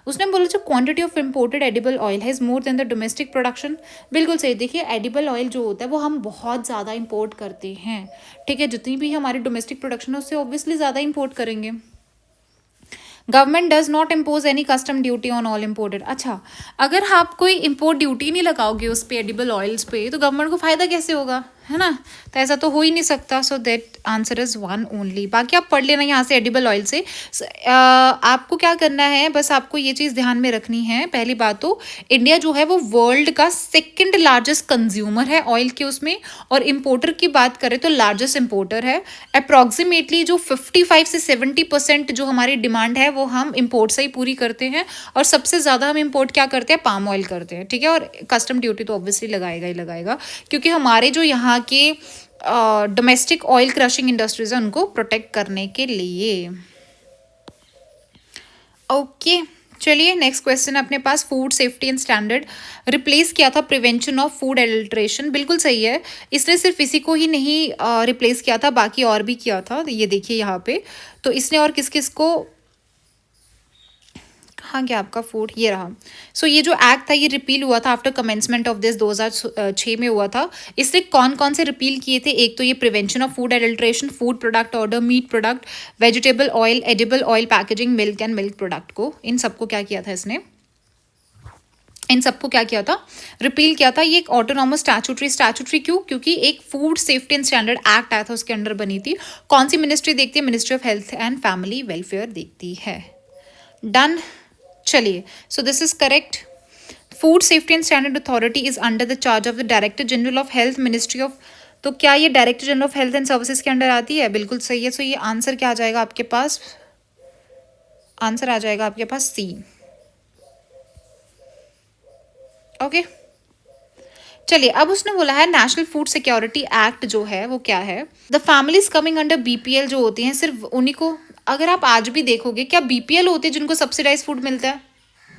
उसने बोला जो quantity of imported edible oil has more than the domestic production. बिल्कुल सही। देखिए एडिबल ऑयल जो होता है वो हम बहुत ज़्यादा इंपोर्ट करते हैं, ठीक है। जितनी भी हमारी डोमेस्टिक प्रोडक्शन है उससे ऑब्वियसली ज़्यादा इंपोर्ट करेंगे। Government does not impose any custom duty on all imported. अच्छा, अगर आप कोई इम्पोर्ट ड्यूटी नहीं लगाओगे उस पे एडिबल ऑयल्स पे, तो गवर्नमेंट को फ़ायदा कैसे होगा, है ना। तो ऐसा तो हो ही नहीं सकता। So that answer is 1 only. बाकी आप पढ़ लेना यहाँ से एडिबल ऑयल से। आपको क्या करना है, बस आपको ये चीज़ ध्यान में रखनी है। पहली बात तो इंडिया जो है वो वर्ल्ड का सेकंड लार्जेस्ट कंज्यूमर है ऑयल के उसमें, और इम्पोर्टर की बात करें तो लार्जेस्ट इम्पोर्टर है। अप्रॉक्सीमेटली जो 55 से 70% जो हमारी डिमांड है वो हम इम्पोर्ट से ही पूरी करते हैं, और सबसे ज़्यादा हम इम्पोर्ट क्या करते हैं, पाम ऑयल करते हैं, ठीक है। और कस्टम ड्यूटी तो ऑब्वियसली लगाएगा ही लगाएगा, क्योंकि हमारे जो यहाँ के डोमेस्टिक ऑयल क्रशिंग इंडस्ट्रीज है उनको प्रोटेक्ट करने के लिए। ओके चलिए नेक्स्ट क्वेश्चन अपने पास, food safety and standard replace किया था प्रिवेंशन ऑफ फूड एडल्ट्रेशन। बिल्कुल सही है। इसने सिर्फ इसी को ही नहीं रिप्लेस किया था, बाकी और भी किया था। ये देखिए यहाँ पे, तो इसने और किस किस को, हाँ क्या आपका फूड, ये रहा। सो ये जो एक्ट था ये रिपील हुआ था आफ्टर कमेंसमेंट ऑफ दिस 2006 में हुआ था। इसने कौन कौन से रिपील किए थे, एक तो ये prevention of food adulteration, food product order, meat product, vegetable oil, edible oil packaging, milk and milk product को, इन सबको क्या किया था इसने, इन सबको क्या किया था, रिपील किया था। ये एक ऑटोनॉमस स्टैट्यूटरी क्यों, क्योंकि एक food safety and standard act आया था, उसके अंडर बनी थी। कौन सी मिनिस्ट्री देखती है, ministry of health and family welfare देखती है। डन। चलिए, सो this is correct. Food safety and standard authority is under the charge of the director general of health, ministry of, तो क्या ये director general of health and services के अंडर आती है? बिल्कुल सही है। सो ये आंसर क्या आ जाएगा आपके पास, आंसर आ जाएगा आपके पास सी। ओके चलिए, अब उसने बोला है नेशनल फूड सिक्योरिटी एक्ट जो है वो क्या है, the families coming under BPL जो होती हैं सिर्फ उन्हीं को, अगर आप आज भी देखोगे क्या बीपीएल होते हैं जिनको सब्सिडाइज फूड मिलता है?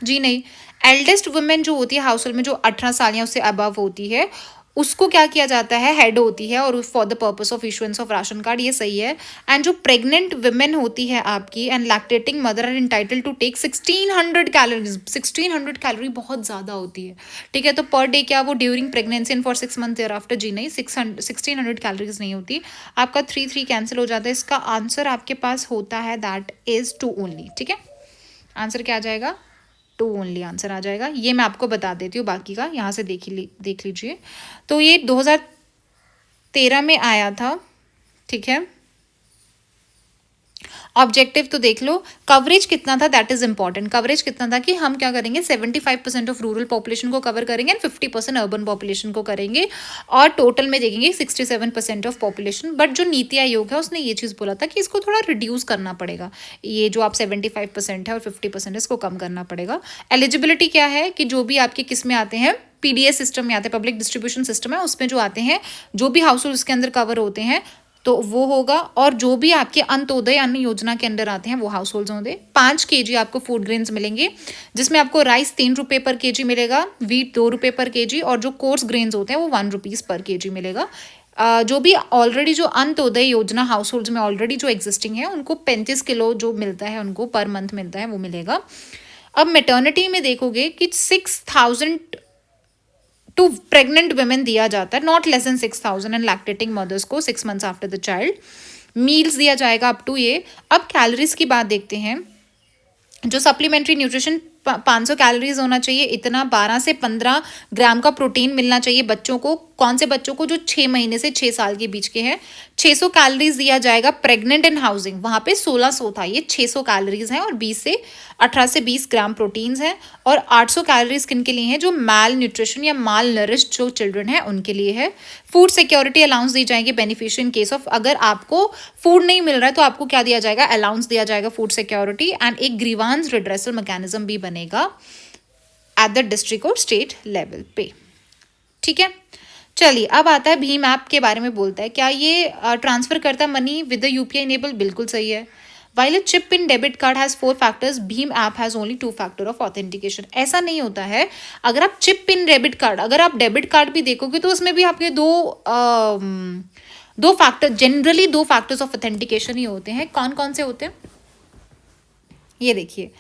जी नहीं। एल्डेस्ट वुमेन जो होती है हाउस होल्ड में, जो 18 साल या उससे अबव होती है, उसको क्या किया जाता है, हेड होती है, और for the purpose of issuance of ration card, ये सही है। एंड जो प्रेग्नेंट वुमेन होती है आपकी and lactating mother are entitled to take 1600 calories. 1600 calorie बहुत ज़्यादा होती है, ठीक है। तो पर डे क्या वो during pregnancy and for 6 month thereafter, जी नहीं, 1600 कैलोरीज नहीं होती। आपका 3 कैंसिल हो जाता है। इसका आंसर आपके पास होता है दैट इज 2 ओनली, ठीक है। आंसर क्या आ जाएगा, 2 ओनली आंसर आ जाएगा। ये मैं आपको बता देती हूँ, बाकी का यहाँ से देख लीजिए। तो ये 2013 में आया था, ठीक है। ऑब्जेक्टिव तो देख लो, कवरेज कितना था, दैट इज इंपॉर्टेंट। कवरेज कितना था कि हम क्या करेंगे, 75% ऑफ रूरल पॉपुलेशन को कवर करेंगे एंड 50% अर्बन पॉपुलेशन को करेंगे, और टोटल में देखेंगे 67% ऑफ पॉपुलेशन। बट जो नीति आयोग है उसने ये चीज़ बोला था कि इसको थोड़ा रिड्यूस करना पड़ेगा, ये जो आप 75% है और 50% इसको कम करना पड़ेगा। एलिजिबिलिटी क्या है कि जो भी आपके किस में आते हैं, पीडीएस सिस्टम में आते हैं, पब्लिक डिस्ट्रीब्यूशन सिस्टम है, उसमें जो आते हैं, जो भी हाउस होल्ड उसके अंदर कवर होते हैं तो वो होगा। और जो भी आपके अंत्योदय अन्न योजना के अंडर आते हैं वो हाउस होल्ड होंगे। 5 kg आपको फूड ग्रेन्स मिलेंगे, जिसमें आपको राइस 3 रुपये पर केजी मिलेगा, वीट 2 रुपये पर केजी, और जो कोर्स ग्रेन्स होते हैं वो 1 रुपीज़ पर केजी मिलेगा। जो भी ऑलरेडी जो अंत्योदय योजना हाउस होल्ड्स में ऑलरेडी जो एग्जिस्टिंग है उनको 35 किलो जो मिलता है, उनको पर मंथ मिलता है, वो मिलेगा। अब मेटर्निटी में देखोगे कि 6000 टू प्रेग्नेंट वुमेन दिया जाता है, not less than 6000, and lactating mothers को 6 months after the child meals दिया जाएगा अप टू ये। अब कैलोरीज की बात देखते हैं। जो सप्लीमेंट्री न्यूट्रिशन 500 कैलोरीज होना चाहिए, इतना 12 से 15 ग्राम का प्रोटीन मिलना चाहिए बच्चों को। कौन से बच्चों को, जो 6 महीने से 6 साल के बीच के हैं। 600 कैलोरीज दिया जाएगा प्रेग्नेंट इन हाउसिंग, वहाँ पे 1600 था, ये 600 कैलोरीज हैं, और 18 से 20 ग्राम प्रोटीन्स हैं। और 800 कैलोरीज किन के लिए हैं, जो माल न्यूट्रिशन या माल नरिश्ड जो चिल्ड्रन है उनके लिए है। फूड सिक्योरिटी अलाउंस दी जाएगी बेनिफिशियरी इन केस ऑफ, अगर आपको फूड नहीं मिल रहा है तो आपको क्या दिया जाएगा, अलाउंस दिया जाएगा फूड सिक्योरिटी, एंड एक ग्रीवांस रिड्रेसल मैकेनिज्म भी बनेगा। एट द डिस्ट्रिक्ट और स्टेट लेवल पे। ठीक है, चलिए अब आता है भीम ऐप के बारे में बोलता है, क्या ये ट्रांसफर करता है money with the UPI enable? बिल्कुल सही है। While a chip in debit card has 4 factors, Bheem app has only 2 factor of authentication. ऐसा नहीं होता है। अगर आप चिप इन डेबिट कार्ड, अगर आप डेबिट कार्ड भी देखोगे तो उसमें भी आपके दो factor, generally 2 factors of authentication ही होते हैं। कौन कौन से होते हैं ये देखिए।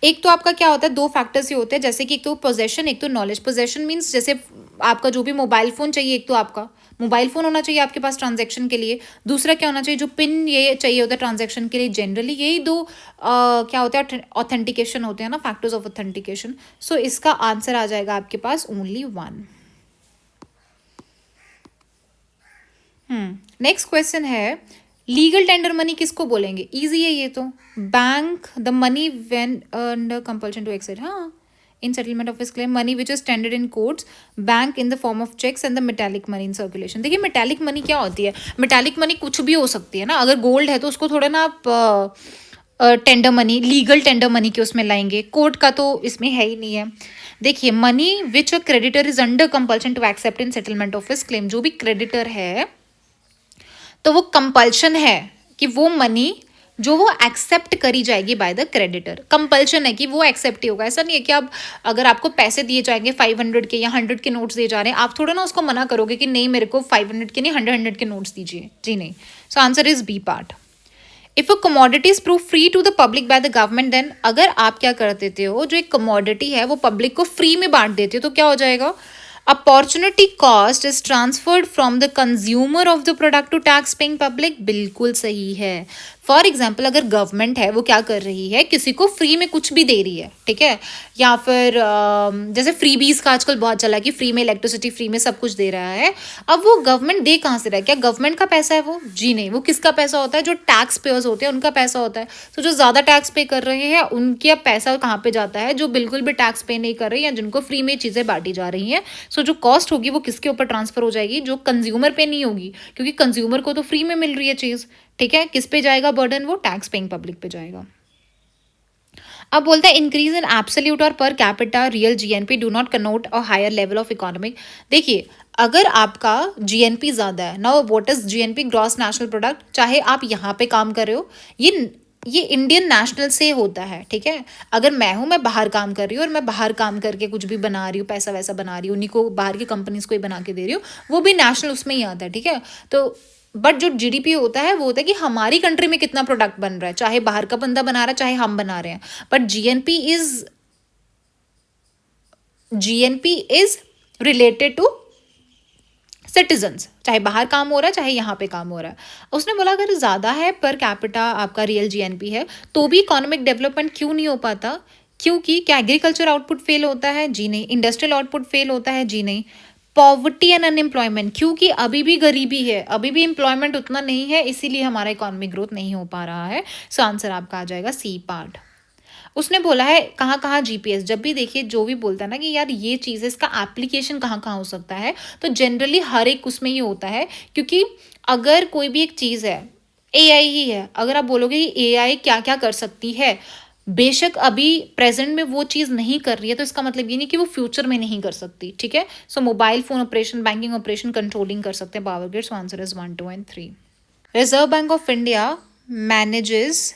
एक तो आपका क्या होता है, 2 फैक्टर्स ही होते हैं, जैसे कि एक तो पोजेशन, एक तो नॉलेज। पोजेशन मीन्स जैसे आपका जो भी मोबाइल फ़ोन चाहिए, एक तो आपका मोबाइल फ़ोन होना चाहिए आपके पास ट्रांजैक्शन के लिए, दूसरा क्या होना चाहिए, जो पिन ये चाहिए होता है ट्रांजैक्शन के लिए। जनरली यही 2 क्या होता है, ऑथेंटिकेशन होते हैं ना, फैक्टर्स ऑफ ऑथेंटिकेशन। सो इसका आंसर आ जाएगा आपके पास ओनली 1। नेक्स्ट क्वेश्चन है, लीगल टेंडर मनी किसको बोलेंगे? इजी है ये तो। Bank the money when under compulsion to accept, हाँ, in settlement of his claim, money which is tendered in courts, bank in the form of cheques and the metallic money in circulation. देखिए मेटालिक मनी क्या होती है, मेटालिक मनी कुछ भी हो सकती है ना। अगर गोल्ड है तो उसको थोड़ा ना आप tender money, legal tender money के उसमें लाएंगे, कोर्ट का तो इसमें है ही नहीं है। देखिए money which a creditor is under compulsion to accept in settlement of his claim, जो भी क्रेडिटर है तो वो कंपल्शन है कि वो मनी जो वो एक्सेप्ट करी जाएगी बाय द क्रेडिटर। कंपल्शन है कि वो एक्सेप्ट ही होगा। ऐसा नहीं है कि आप, अगर आपको पैसे दिए जाएंगे 500 के या 100 के नोट्स दिए जा रहे हैं, आप थोड़ा ना उसको मना करोगे कि नहीं मेरे को 500 के नहीं 100 के नोट्स दीजिए, जी नहीं। So answer is B part. If a commodity is prove free to the public by the government, then अगर आप क्या कर देते हो, जो एक कमोडिटी है वो पब्लिक को फ्री में बांट देते हो तो क्या हो जाएगा, opportunity cost is transferred from the consumer of the product to tax paying public. बिल्कुल सही है। फॉर एग्जाम्पल अगर गवर्नमेंट है वो क्या कर रही है, किसी को फ्री में कुछ भी दे रही है, ठीक है, या फिर जैसे फ्रीबीज का आजकल बहुत चला है कि फ्री में इलेक्ट्रिसिटी, फ्री में सब कुछ दे रहा है। अब वो गवर्नमेंट दे कहाँ से रहा है, क्या गवर्नमेंट का पैसा है वो? जी नहीं, वो किसका पैसा होता है, जो टैक्स पेयर्स होते हैं उनका पैसा होता है। तो जो ज़्यादा टैक्स पे कर रहे हैं उनका पैसा कहाँ पे जाता है, जो बिल्कुल भी टैक्स पे नहीं कर रहे हैं या जिनको फ्री में चीज़ें बांटी जा रही हैं। सो जो कॉस्ट होगी वो किसके ऊपर ट्रांसफर हो जाएगी, जो कंज्यूमर पे नहीं होगी, क्योंकि कंज्यूमर को तो फ्री में मिल रही है चीज़, ठीक है। किस पे जाएगा बर्डन, वो टैक्स पेइंग पब्लिक पे जाएगा। अब बोलता है इंक्रीज इन एब्सोल्यूट और per capita real GNP do not connote a higher level of economic. देखिए अगर आपका जीएनपी ज़्यादा है ना, what is GNP, gross national product, चाहे आप यहाँ पे काम कर रहे हो, ये इंडियन नेशनल से होता है, ठीक है। अगर मैं बाहर काम कर रही हूँ और मैं बाहर काम करके कुछ भी बना रही हूँ, पैसा वैसा बना रही हूँ, उन्हीं को बाहर की कंपनीज को ही बना के दे रही हूँ, वो भी नेशनल उसमें ही आता है, ठीक है। तो बट जो जीडीपी होता है वो होता है कि हमारी कंट्री में कितना प्रोडक्ट बन रहा है, चाहे बाहर का बंदा बना रहा है चाहे हम बना रहे हैं। But GNP is related to citizens, चाहे बाहर काम हो रहा है चाहे यहाँ पे काम हो रहा है। उसने बोला अगर ज़्यादा है पर कैपिटा आपका रियल जीएनपी है तो भी इकोनॉमिक डेवलपमेंट क्यों नहीं हो पाता, क्योंकि क्या एग्रीकल्चर आउटपुट फेल होता है, जी नहीं। इंडस्ट्रियल आउटपुट फेल होता है, जी नहीं। पॉवर्टी एंड अनएम्प्लॉयमेंट, क्योंकि अभी भी गरीबी है, अभी भी एम्प्लॉयमेंट उतना नहीं है, इसीलिए हमारा इकोनॉमिक ग्रोथ नहीं हो पा रहा है। सो आंसर आपका आ जाएगा सी पार्ट। उसने बोला है कहाँ कहाँ जीपीएस, जब भी देखिए जो भी बोलता है ना कि यार ये चीज़ है, इसका एप्लीकेशन कहाँ कहाँ हो सकता है, तो जनरली हर एक उसमें ही होता है। क्योंकि अगर कोई भी एक चीज़ है, एआई ही है, अगर आप बोलोगे कि एआई क्या क्या कर सकती है, बेशक अभी प्रेजेंट में वो चीज़ नहीं कर रही है तो इसका मतलब ये नहीं कि वो फ्यूचर में नहीं कर सकती, ठीक है। So mobile phone operation, banking operation, controlling कर सकते हैं power grid. So answer is 1, 2 and 3। Reserve Bank of India manages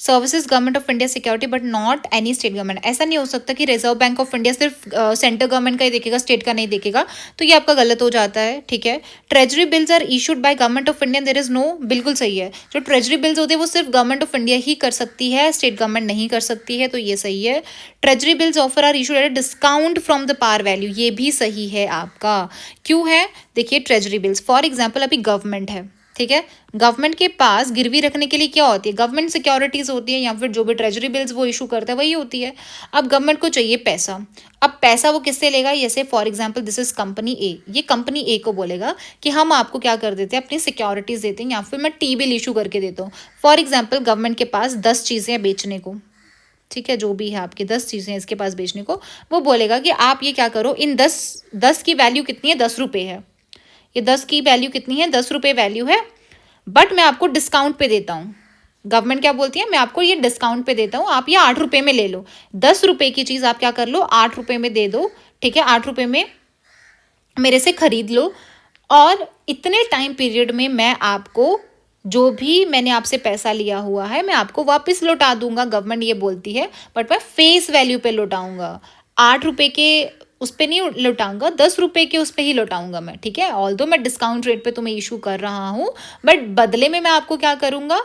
services government of India security but not any state government. ऐसा नहीं हो सकता कि रिजर्व बैंक ऑफ इंडिया सिर्फ सेंट्रल गवर्नमेंट का ही देखेगा, स्टेट का नहीं देखेगा, तो ये आपका गलत हो जाता है, ठीक है। Treasury bills are issued by government of India, there is no, बिल्कुल सही है। जो ट्रेजरी बिल्स होते हैं वो सिर्फ गवर्नमेंट ऑफ इंडिया ही कर सकती है, स्टेट गवर्नमेंट नहीं कर सकती है, तो ये सही है। Treasury bills offer are issued at discount from the par value, ये भी सही है आपका। क्यों है, देखिए ट्रेजरी बिल्स फॉर एग्जाम्पल अभी गवर्नमेंट है, ठीक है, गवर्नमेंट के पास गिरवी रखने के लिए क्या होती है, गवर्नमेंट सिक्योरिटीज होती है, या फिर जो भी ट्रेजरी बिल्स वो इशू करता है वही होती है। अब गवर्नमेंट को चाहिए पैसा, अब पैसा वो किससे लेगा, जैसे for example this is company A, ये कंपनी ए को बोलेगा कि हम आपको क्या कर देते हैं, अपनी सिक्योरिटीज देते हैं, या फिर मैं टी बिल इशू करके देता हूँ। फॉर एग्जाम्पल गवर्नमेंट के पास 10 चीज़ें हैं बेचने को, ठीक है, जो भी है आपकी 10 चीज़ें हैं इसके पास बेचने को, वो बोलेगा कि आप ये क्या करो, इन 10 की वैल्यू कितनी है, 10 रुपये है, ये 10 की वैल्यू कितनी है, 10 रुपये वैल्यू है, बट मैं आपको डिस्काउंट पे देता हूँ, गवर्नमेंट क्या बोलती है, मैं आपको ये डिस्काउंट पे देता हूँ, आप ये 8 रुपये में ले लो। 10 रुपये की चीज़ आप क्या कर लो, 8 रुपये में दे दो, ठीक है, 8 रुपये में मेरे से खरीद लो, और इतने टाइम पीरियड में मैं आपको जो भी मैंने आपसे पैसा लिया हुआ है मैं आपको वापस लौटा दूंगा, गवर्नमेंट ये बोलती है। बट मैं फेस वैल्यू पे लौटाऊंगा, 8 रुपये के उस पर नहीं लौटाऊंगा, 10 रुपये के उस पर ही लौटाऊंगा मैं, ठीक है। ऑल दो मैं डिस्काउंट रेट पे तुम्हें इशू कर रहा हूँ, बट बदले में मैं आपको क्या करूँगा,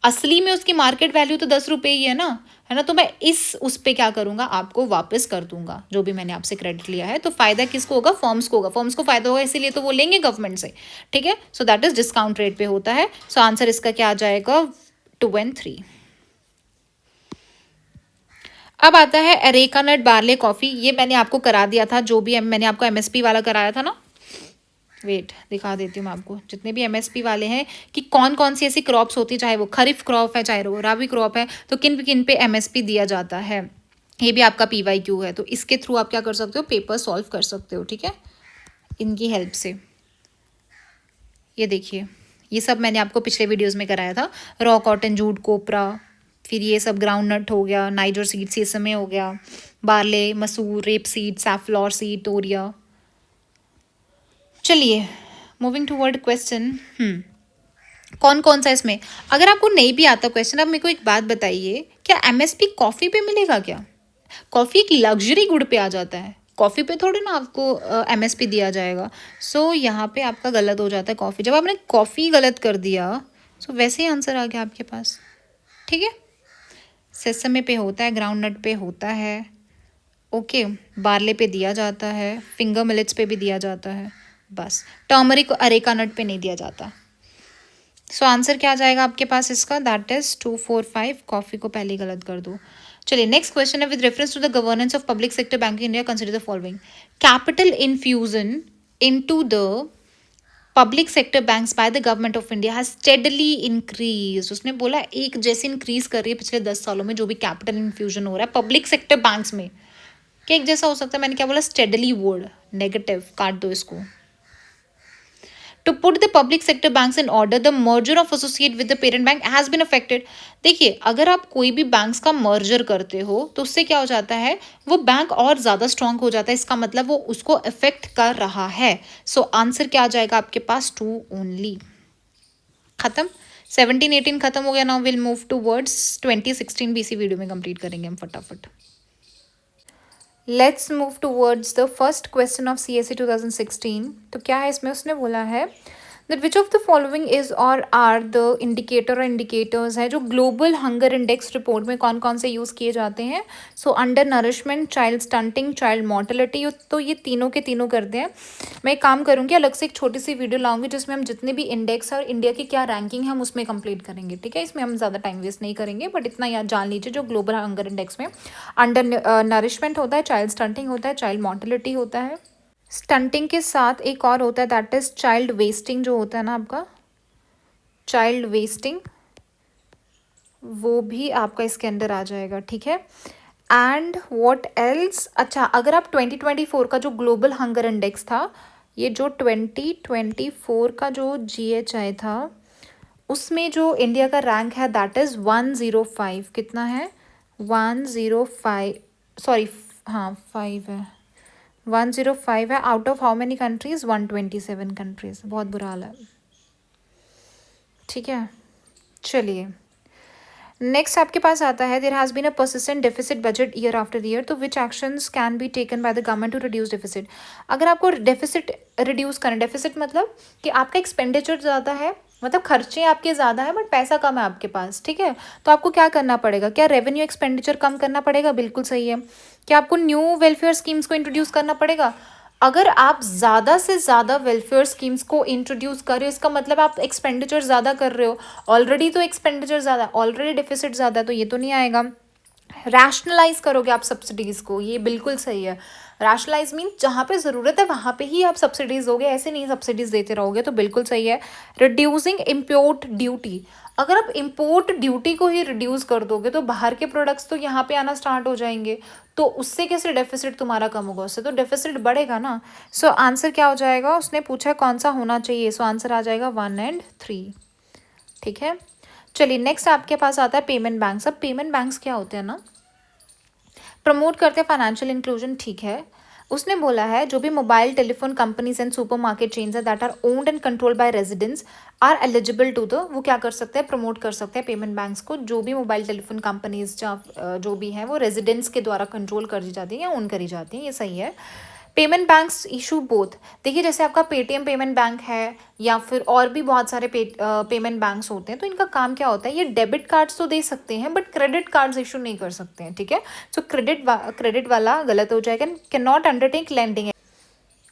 असली में उसकी मार्केट वैल्यू तो 10 रुपये ही है ना, तो मैं इस उस पर क्या करूँगा, आपको वापस कर दूंगा जो भी मैंने आपसे क्रेडिट लिया है। तो फायदा किसको होगा, फर्म्स को होगा, फर्म्स को फायदा होगा, इसीलिए तो वो लेंगे गवर्नमेंट से, ठीक है। So that is discount rate पे होता है। सो आंसर इसका क्या आ जाएगा, 2 and 3। अब आता है अरेका नट बार्ले कॉफ़ी, ये मैंने आपको करा दिया था, जो भी मैंने आपको एमएसपी वाला कराया था ना, वेट दिखा देती हूँ मैं आपको, जितने भी एमएसपी वाले हैं कि कौन कौन सी ऐसी क्रॉप्स होती है, चाहे वो खरीफ क्रॉप है चाहे वो राबी क्रॉप है, तो किन किन पे एमएसपी दिया जाता है। ये भी आपका पीवाईक्यू है, तो इसके थ्रू आप क्या कर सकते हो, पेपर सॉल्व कर सकते हो, ठीक है, इनकी हेल्प से। ये देखिए, ये सब मैंने आपको पिछले वीडियोज़ में कराया था, रॉ कॉटन, जूट, कोपरा, फिर ये सब ग्राउंड नट हो गया, नाइजर सीड, सेसमे हो गया, बार्ले, मसूर, रेप सीड, सैफ्लॉर सीड, तोरिया। चलिए मूविंग टूवर्ड क्वेश्चन, कौन कौन सा इसमें, अगर आपको नहीं भी आता क्वेश्चन, आप मेरे को एक बात बताइए, क्या एमएसपी कॉफ़ी पे मिलेगा क्या? कॉफ़ी एक लग्जरी गुड पे आ जाता है, कॉफ़ी पे थोड़ी ना आपको एमएसपी दिया जाएगा। सो यहाँ पे आपका गलत हो जाता है कॉफ़ी, जब आपने कॉफ़ी गलत कर दिया सो वैसे ही आंसर आ गया आपके पास, ठीक है। सेसमे पे होता है, ग्राउंड नट पे होता है, ओके, बार्ले पे दिया जाता है, फिंगर मिलेट्स पे भी दिया जाता है, बस टर्मरिक अरेका नट पे नहीं दिया जाता। सो आंसर क्या आ जाएगा आपके पास इसका, दैट इज 2, 4, 5, कॉफ़ी को पहले गलत कर दो। चलिए नेक्स्ट क्वेश्चन है, with reference to the governance of public sector bank in India consider the following, capital infusion into the public sector banks by the government of India has steadily increase. उसने बोला एक जैसे इंक्रीज कर रही है पिछले 10 सालों में जो भी कैपिटल इन्फ्यूजन हो रहा है पब्लिक सेक्टर बैंक्स में, क्या एक जैसा हो सकता है, मैंने क्या बोला, स्टेडली वर्ड, नेगेटिव, काट दो इसको। To put the public sector banks in order, the merger of associate with the parent bank has been affected। देखिए अगर आप कोई भी बैंक्स का मर्जर करते हो तो उससे क्या हो जाता है, वो बैंक और ज़्यादा स्ट्रांग हो जाता है, इसका मतलब वो उसको अफेक्ट कर रहा है। सो आंसर क्या आ जाएगा आपके पास, 2 ओनली। खत्म, 17, 18 खत्म हो गया। Now will move towards 2016 भी इसी वीडियो में कंप्लीट करेंगे हम फटाफट। Let's move towards the first question of CSE 2016। तो क्या है इसमें, उसने बोला है that which of the following is और आर द इंडिकेटर और इंडिकेटर्स है जो ग्लोबल हंगर इंडेक्स रिपोर्ट में कौन कौन से यूज़ किए जाते हैं। So under nourishment, child stunting, child mortality, तो ये तीनों के तीनों करते हैं। मैं एक काम करूँगी, अलग से एक छोटी सी वीडियो लाऊंगी जिसमें हम जितने भी इंडेक्स और इंडिया की क्या रैंकिंग है हम उसमें कंप्लीट करेंगे, ठीक है। इसमें हम ज़्यादा टाइम वेस्ट नहीं करेंगे, बट इतना याद जान लीजिए जो ग्लोबल हंगर इंडेक्स में अंडर नरिशमेंट होता है, चाइल्ड स्टंटिंग होता है, चाइल्ड मोर्टेलिटी होता है, स्टंटिंग के साथ एक और होता है दैट इज चाइल्ड वेस्टिंग, जो होता है ना आपका चाइल्ड वेस्टिंग, वो भी आपका इसके अंदर आ जाएगा, ठीक है। एंड व्हाट एल्स, अच्छा अगर आप 2024 का जो ग्लोबल हंगर इंडेक्स था, ये जो 2024 का जो GHI था उसमें जो इंडिया का रैंक है दैट इज़ 105, कितना है 105, सॉरी हाँ 5 है, 105 है, out of how many countries, 127 countries, बहुत बुरा हाल है, ठीक है। चलिए नेक्स्ट आपके पास आता है, there has been a persistent deficit budget year after year, तो which actions can be taken by the government to reduce deficit. अगर आपको डेफिसिट रिड्यूस करना, डेफिसिट मतलब कि आपका एक्सपेंडिचर ज़्यादा है, मतलब खर्चे आपके ज़्यादा है बट पैसा कम है आपके पास, ठीक है। तो आपको क्या करना पड़ेगा, क्या रेवेन्यू एक्सपेंडिचर कम करना पड़ेगा, बिल्कुल सही है। क्या आपको न्यू वेलफेयर स्कीम्स को इंट्रोड्यूस करना पड़ेगा। अगर आप ज़्यादा से ज़्यादा वेलफेयर स्कीम्स को इंट्रोड्यूस कर रहे हो इसका मतलब आप एक्सपेंडिचर ज़्यादा कर रहे हो, ऑलरेडी तो एक्सपेंडिचर ज़्यादा, ऑलरेडी डेफिसिट ज़्यादा, तो ये तो नहीं आएगा। रैशनलाइज करोगे आप सब्सिडीज़ को, ये बिल्कुल सही है। रैशनलाइज मीन जहाँ पे ज़रूरत है वहाँ पे ही आप सब्सिडीज़ दोगे, ऐसे नहीं सब्सिडीज़ देते रहोगे, तो बिल्कुल सही है। रिड्यूसिंग इम्पोर्ट ड्यूटी, अगर आप इम्पोर्ट ड्यूटी को ही रिड्यूस कर दोगे तो बाहर के प्रोडक्ट्स तो यहाँ पे आना स्टार्ट हो जाएंगे, तो उससे कैसे डेफिसिट तुम्हारा कम होगा, उससे तो डेफिसिट बढ़ेगा ना। सो आंसर क्या हो जाएगा, उसने पूछा कौन सा होना चाहिए, सो आंसर आ जाएगा 1 and 3, ठीक है। चलिए नेक्स्ट आपके पास आता है पेमेंट बैंक्स। अब पेमेंट बैंक्स क्या होते हैं ना, प्रमोट करते हैं फाइनेंशियल इंक्लूजन, ठीक है। उसने बोला है जो भी mobile telephone companies and supermarket chains है that are owned and controlled by residents are eligible to the, वो क्या कर सकते हैं, प्रमोट कर सकते हैं पेमेंट बैंक्स को। जो भी मोबाइल टेलीफोन कंपनीज जो भी हैं वो रेजिडेंट्स के द्वारा कंट्रोल करी जाती हैं या ओन करी जाती हैं, ये सही है। पेमेंट बैंक्स इशू बोथ, देखिए जैसे आपका पेटीएम पेमेंट बैंक है या फिर और भी बहुत सारे पेमेंट बैंक्स होते हैं, तो इनका काम क्या होता है, ये डेबिट कार्ड्स तो दे सकते हैं बट क्रेडिट कार्ड्स इशू नहीं कर सकते हैं, ठीक है। सो क्रेडिट वाला गलत हो जाएगा, कैन नॉट अंडरटेक लेंडिंग,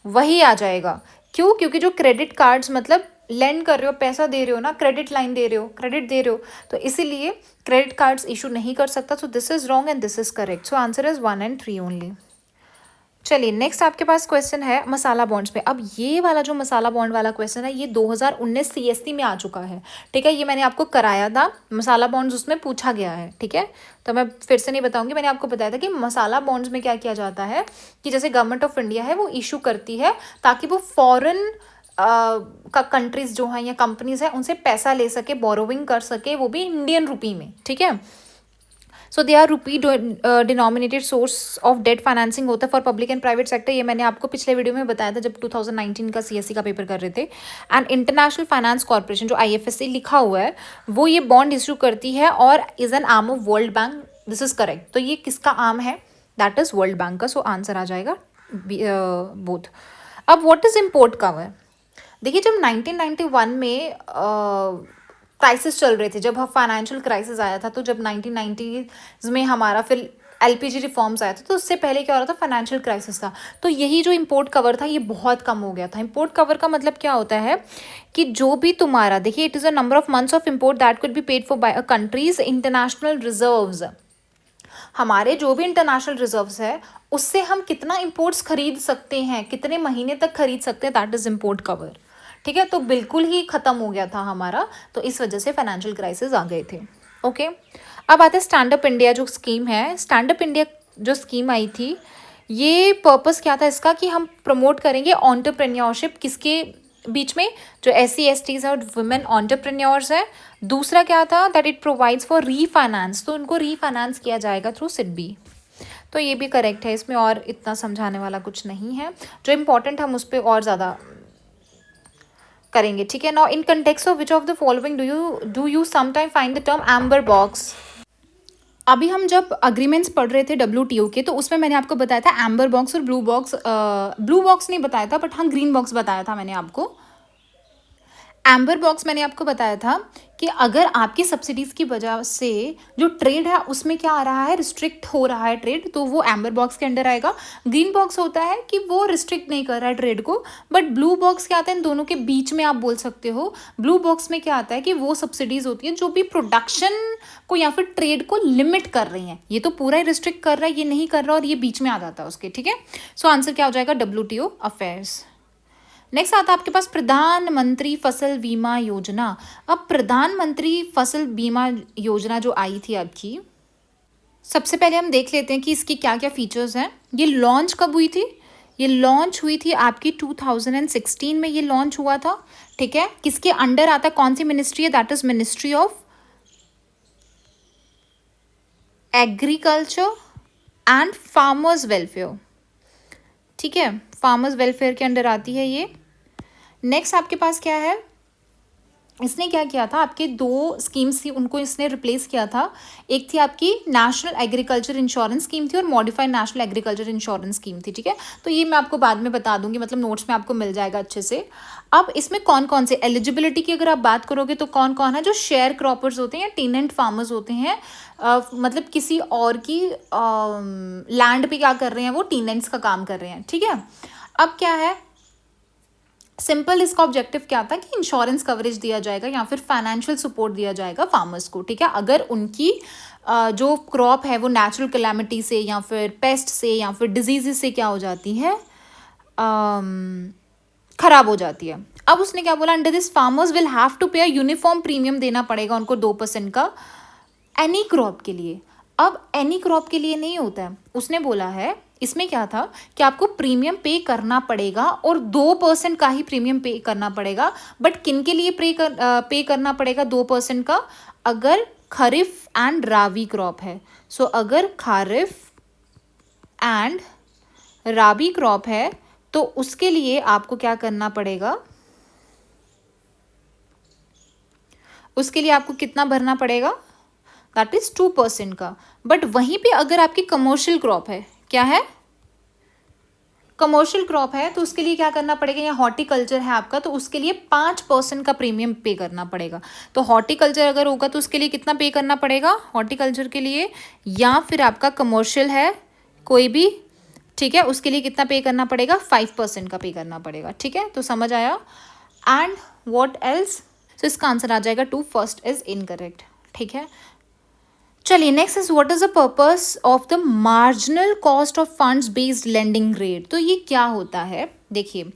वही आ जाएगा। क्यों? क्योंकि जो क्रेडिट कार्ड्स मतलब लेंड कर रहे हो, पैसा दे रहे हो ना, क्रेडिट लाइन दे रहे हो, क्रेडिट दे रहे हो, तो इसीलिए क्रेडिट कार्ड्स इशू नहीं कर सकता। सो this is wrong and this is correct. So answer is 1 and 3 only. चलिए नेक्स्ट आपके पास क्वेश्चन है मसाला बॉन्ड्स पे। अब ये वाला जो मसाला बॉन्ड वाला क्वेश्चन है ये 2019 सीएससी में आ चुका है, ठीक है। ये मैंने आपको कराया था, मसाला बॉन्ड्स उसमें पूछा गया है, ठीक है। तो मैं फिर से नहीं बताऊंगी, मैंने आपको बताया था कि मसाला बॉन्ड्स में क्या किया जाता है कि जैसे गवर्नमेंट ऑफ इंडिया है वो इशू करती है ताकि वो फॉरेन का कंट्रीज जो हैं या कंपनीज हैं उनसे पैसा ले सके, बोरोविंग कर सके, वो भी इंडियन रुपी में, ठीक है। So they are rupee denominated source of debt financing होता है for public and private sector. ये मैंने आपको पिछले वीडियो में बताया था जब 2019 का सीएससी का पेपर कर रहे थे। एंड इंटरनेशनल फाइनेंस कॉर्पोरेशन जो आईएफएससी लिखा हुआ है वो ये बॉन्ड इशू करती है और is an arm of world bank, this is correct. तो ये किसका आर्म है, दैट इज वर्ल्ड बैंक का। सो आंसर आ जाएगा बोथ। अब व्हाट इज इम्पोर्ट कवर, देखिए जब 1991 में क्राइसिस चल रहे थे, जब फाइनेंशियल क्राइसिस आया था, तो जब 1990s में हमारा फिर एलपीजी रिफॉर्म्स आया था, तो उससे पहले क्या हो रहा था, फाइनेंशियल क्राइसिस था। तो यही जो इम्पोर्ट कवर था ये बहुत कम हो गया था। इम्पोर्ट कवर का मतलब क्या होता है कि जो भी तुम्हारा, देखिए it is a number of months of import that could be paid for by a countries international reserves. हमारे जो भी इंटरनेशनल रिजर्व्स है उससे हम कितना इम्पोर्ट्स खरीद सकते हैं, कितने महीने तक खरीद सकते हैं, दैट इज़ इम्पोर्ट कवर, ठीक है। तो बिल्कुल ही ख़त्म हो गया था हमारा, तो इस वजह से फाइनेंशियल क्राइसिस आ गए थे। ओके, अब आते हैं स्टैंड अप इंडिया जो स्कीम है। स्टैंड अप इंडिया जो स्कीम आई थी, ये पर्पस क्या था इसका कि हम प्रमोट करेंगे एंटरप्रेन्योरशिप किसके बीच में, जो SC/STs और वुमेन एंटरप्रेन्योर्स है। दूसरा क्या था, that it provides for refinance, तो उनको रीफाइनेंस किया जाएगा थ्रू सिडबी। तो ये भी करेक्ट है, इसमें और इतना समझाने वाला कुछ नहीं है। जो इम्पोर्टेंट हम उस पर और ज़्यादा करेंगे, ठीक है। Now in context of which of the following do you sometime find the term amber box. अभी हम जब अग्रीमेंट्स पढ़ रहे थे WTO के, तो उसमें मैंने आपको बताया था एम्बर बॉक्स और ब्लू बॉक्स नहीं बताया था, बट हाँ ग्रीन बॉक्स बताया था मैंने आपको। एम्बर बॉक्स मैंने आपको बताया था कि अगर आपकी सब्सिडीज़ की वजह से जो ट्रेड है उसमें क्या आ रहा है, रिस्ट्रिक्ट हो रहा है ट्रेड, तो वो एम्बर बॉक्स के अंडर आएगा। ग्रीन बॉक्स होता है कि वो रिस्ट्रिक्ट नहीं कर रहा है ट्रेड को, बट ब्लू बॉक्स क्या आता है, इन दोनों के बीच में आप बोल सकते हो। ब्लू बॉक्स में क्या आता है कि वो सब्सिडीज़ होती हैं जो भी प्रोडक्शन को या फिर ट्रेड को लिमिट कर रही हैं। ये तो पूरा ही रिस्ट्रिक्ट कर रहा है, ये नहीं कर रहा, और ये बीच में आ जाता है उसके, ठीक है। सो आंसर क्या हो जाएगा, WTO अफेयर्स। नेक्स्ट आता है आपके पास प्रधानमंत्री फसल बीमा योजना। अब प्रधानमंत्री फसल बीमा योजना जो आई थी आपकी, सबसे पहले हम देख लेते हैं कि इसकी क्या क्या फीचर्स हैं। ये लॉन्च कब हुई थी, ये लॉन्च हुई थी आपकी 2016 में ये लॉन्च हुआ था, ठीक है। किसके अंडर आता है, कौन सी मिनिस्ट्री है, that is ministry of agriculture and farmers welfare, ठीक है। फार्मर्स वेलफेयर के अंडर आती है ये। नेक्स्ट आपके पास क्या है, इसने क्या किया था, आपके 2 स्कीम्स थी उनको इसने रिप्लेस किया था। एक थी आपकी नेशनल एग्रीकल्चर इंश्योरेंस स्कीम थी और modified national agriculture insurance scheme थी, ठीक है। तो ये मैं आपको बाद में बता दूंगी, मतलब नोट्स में आपको मिल जाएगा अच्छे से। अब इसमें कौन कौन से एलिजिबिलिटी की अगर आप बात करोगे तो कौन कौन है, जो शेयर क्रॉपर्स होते हैं या टेनेंट फार्मर्स होते हैं, मतलब किसी और की लैंड पे क्या कर रहे हैं, वो टेनेंट्स का काम कर रहे हैं, ठीक है। अब क्या है, सिंपल इसका ऑब्जेक्टिव क्या था कि इंश्योरेंस कवरेज दिया जाएगा या फिर फाइनेंशियल सपोर्ट दिया जाएगा फार्मर्स को, ठीक है। अगर उनकी जो क्रॉप है वो नेचुरल कैलामिटी से या फिर पेस्ट से या फिर डिजीज से क्या हो जाती है, खराब हो जाती है। अब उसने क्या बोला, under this farmers will have to pay uniform premium देना पड़ेगा उनको 2% का एनी क्रॉप के लिए। अब एनी क्रॉप के लिए नहीं होता है, उसने बोला है इसमें क्या था कि आपको प्रीमियम पे करना पड़ेगा और 2% का ही प्रीमियम पे करना पड़ेगा। बट किन के लिए पे करना पड़ेगा 2% का, अगर खरीफ एंड राबी क्रॉप है, सो अगर खरीफ एंड राबी क्रॉप है तो उसके लिए आपको क्या करना पड़ेगा, उसके लिए आपको कितना भरना पड़ेगा, दैट इज 2% का। बट वहीं पे अगर आपकी कमर्शियल क्रॉप है, क्या है, कमर्शियल क्रॉप है, तो उसके लिए क्या करना पड़ेगा, या हॉर्टिकल्चर है आपका तो उसके लिए 5% का प्रीमियम पे करना पड़ेगा। तो हॉर्टिकल्चर अगर होगा तो उसके लिए कितना पे करना पड़ेगा हॉर्टिकल्चर के लिए, या फिर आपका कमर्शियल है कोई भी, ठीक है, उसके लिए कितना पे करना पड़ेगा, 5% का पे करना पड़ेगा। ठीक है, तो समझ आया। एंड व्हाट एल्स, तो इसका आंसर आ जाएगा 2, फर्स्ट इज इनकरेक्ट। ठीक है, चलिए next is what is the purpose of the marginal cost of funds based lending rate. तो ये क्या होता है, देखिए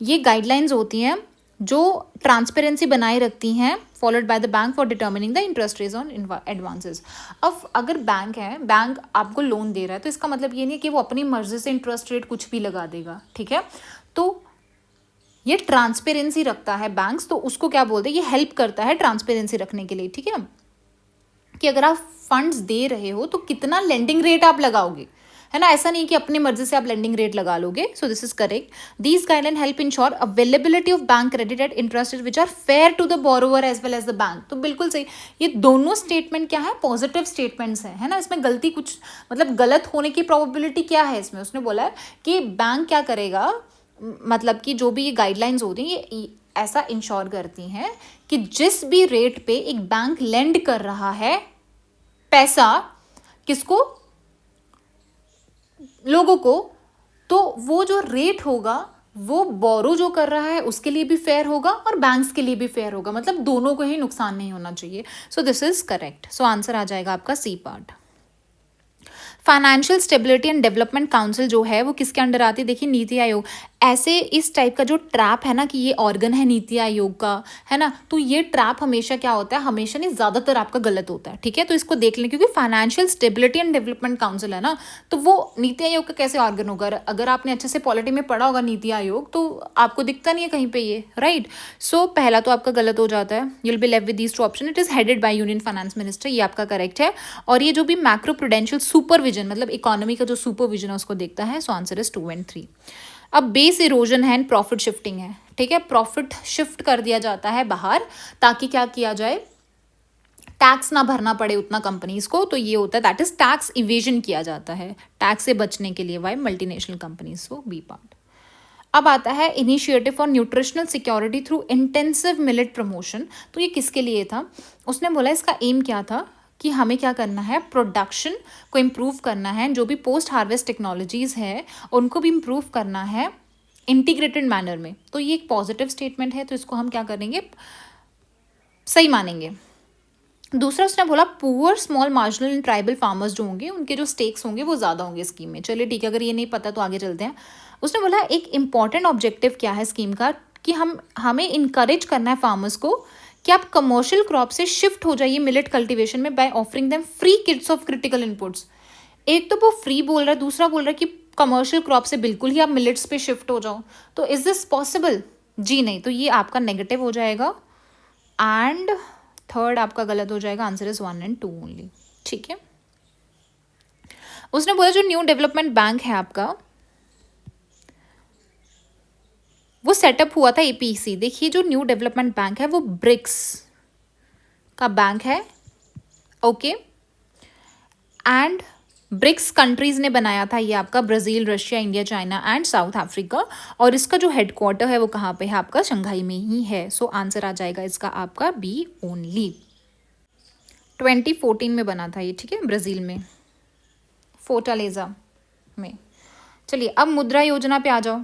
ये गाइडलाइंस होती हैं जो ट्रांसपेरेंसी बनाए रखती हैं followed by the bank for determining the interest rate on advances. अब अगर बैंक है, बैंक आपको लोन दे रहा है तो इसका मतलब ये नहीं कि वो अपनी मर्जी से इंटरेस्ट रेट कुछ भी लगा देगा। ठीक है, तो ये ट्रांसपेरेंसी रखता है बैंक्स, तो उसको क्या बोलते हैं, ये हेल्प करता है ट्रांसपेरेंसी रखने के लिए। ठीक है, कि अगर आप फंड्स दे रहे हो तो कितना लेंडिंग रेट आप लगाओगे, है ना, ऐसा नहीं कि अपनी मर्जी से आप लेंडिंग रेट लगा लोगे। So this is correct. These guideline help ensure availability of bank credit at interest rate which are fair to the borrower as well as the bank. तो बिल्कुल सही, ये दोनों स्टेटमेंट क्या है, पॉजिटिव स्टेटमेंट्स हैं, है ना, इसमें गलती कुछ मतलब गलत होने की प्रोबेबिलिटी क्या है इसमें, उसने बोला है कि बैंक क्या करेगा, मतलब कि जो भी ये गाइडलाइंस होती हैं ये ऐसा इंश्योर करती हैं कि जिस भी रेट पे एक बैंक लेंड कर रहा है पैसा किसको, लोगों को, तो वो जो रेट होगा वो बोरो जो कर रहा है उसके लिए भी फेयर होगा और बैंक्स के लिए भी फेयर होगा, मतलब दोनों को ही नुकसान नहीं होना चाहिए। So this is correct. So answer आ जाएगा आपका C part. Financial stability and development council जो है वो किसके अंडर आती है, देखिए नीति आयोग। ऐसे इस टाइप का जो ट्रैप है ना कि ये ऑर्गन है नीति आयोग का, है ना, तो ये ट्रैप हमेशा क्या होता है, हमेशा नहीं ज़्यादातर आपका गलत होता है। ठीक है, तो इसको देख लें, क्योंकि financial stability and development council है ना, तो वो नीति आयोग का कैसे ऑर्गन होगा। अगर आपने अच्छे से पॉलिटी में पढ़ा होगा नीति आयोग तो आपको दिखता नहीं है कहीं पे ये, राइट। सो पहला तो आपका गलत हो जाता है, you will be left with these two option. It is headed by union finance minister, ये आपका करेक्ट है। और ये जो भी मैक्रो प्रूडेंशियल सुपरविजन मतलब इकोनॉमी का जो सुपरविजन है उसको देखता है। So answer is 2 and 3। अब बेस इरोजन है एंड प्रॉफिट शिफ्टिंग है। ठीक है, प्रॉफिट शिफ्ट कर दिया जाता है बाहर ताकि क्या किया जाए, टैक्स ना भरना पड़े उतना कंपनीज को, तो ये होता है दैट इज टैक्स इवेजन किया जाता है टैक्स से बचने के लिए by multinational companies. So B part. अब आता है initiative for nutritional security through intensive millet promotion. तो ये किसके लिए था, उसने बोला इसका एम क्या था कि हमें क्या करना है, प्रोडक्शन को इम्प्रूव करना है, जो भी पोस्ट हार्वेस्ट टेक्नोलॉजीज़ है उनको भी इम्प्रूव करना है इंटीग्रेटेड मैनर में। तो ये एक पॉजिटिव स्टेटमेंट है, तो इसको हम क्या करेंगे, सही मानेंगे। दूसरा उसने बोला poor small marginal and tribal farmers जो होंगे उनके जो स्टेक्स होंगे वो ज़्यादा होंगे स्कीम में। चलिए ठीक है, अगर ये नहीं पता तो आगे चलते हैं। उसने बोला एक इंपॉर्टेंट ऑब्जेक्टिव क्या है स्कीम का, कि हमें इनकरेज करना है फार्मर्स को कि आप कमर्शियल क्रॉप से शिफ्ट हो जाइए मिलेट कल्टीवेशन में by offering them free kits of critical inputs. एक तो वो फ्री बोल रहा है, दूसरा बोल रहा है कि कमर्शियल क्रॉप से बिल्कुल ही आप मिलेट्स पे शिफ्ट हो जाओ। तो इज दिस पॉसिबल, जी नहीं, तो ये आपका नेगेटिव हो जाएगा। एंड थर्ड आपका गलत हो जाएगा, आंसर इज 1 and 2 ओनली। ठीक है, उसने बोला जो न्यू डेवलपमेंट बैंक है आपका वो सेटअप हुआ था एपीसी। देखिए जो न्यू डेवलपमेंट बैंक है वो ब्रिक्स का बैंक है, ओके, एंड ब्रिक्स कंट्रीज ने बनाया था ये आपका, Brazil, Russia, India, China and south Africa. और इसका जो हेडक्वार्टर है वो कहाँ पे है आपका, शंघाई में ही है। सो आंसर आ जाएगा इसका आपका बी ओनली। 2014 में बना था ये, ठीक है, ब्राज़ील में, फोर्टालेजा में। चलिए अब मुद्रा योजना पे आ जाओ।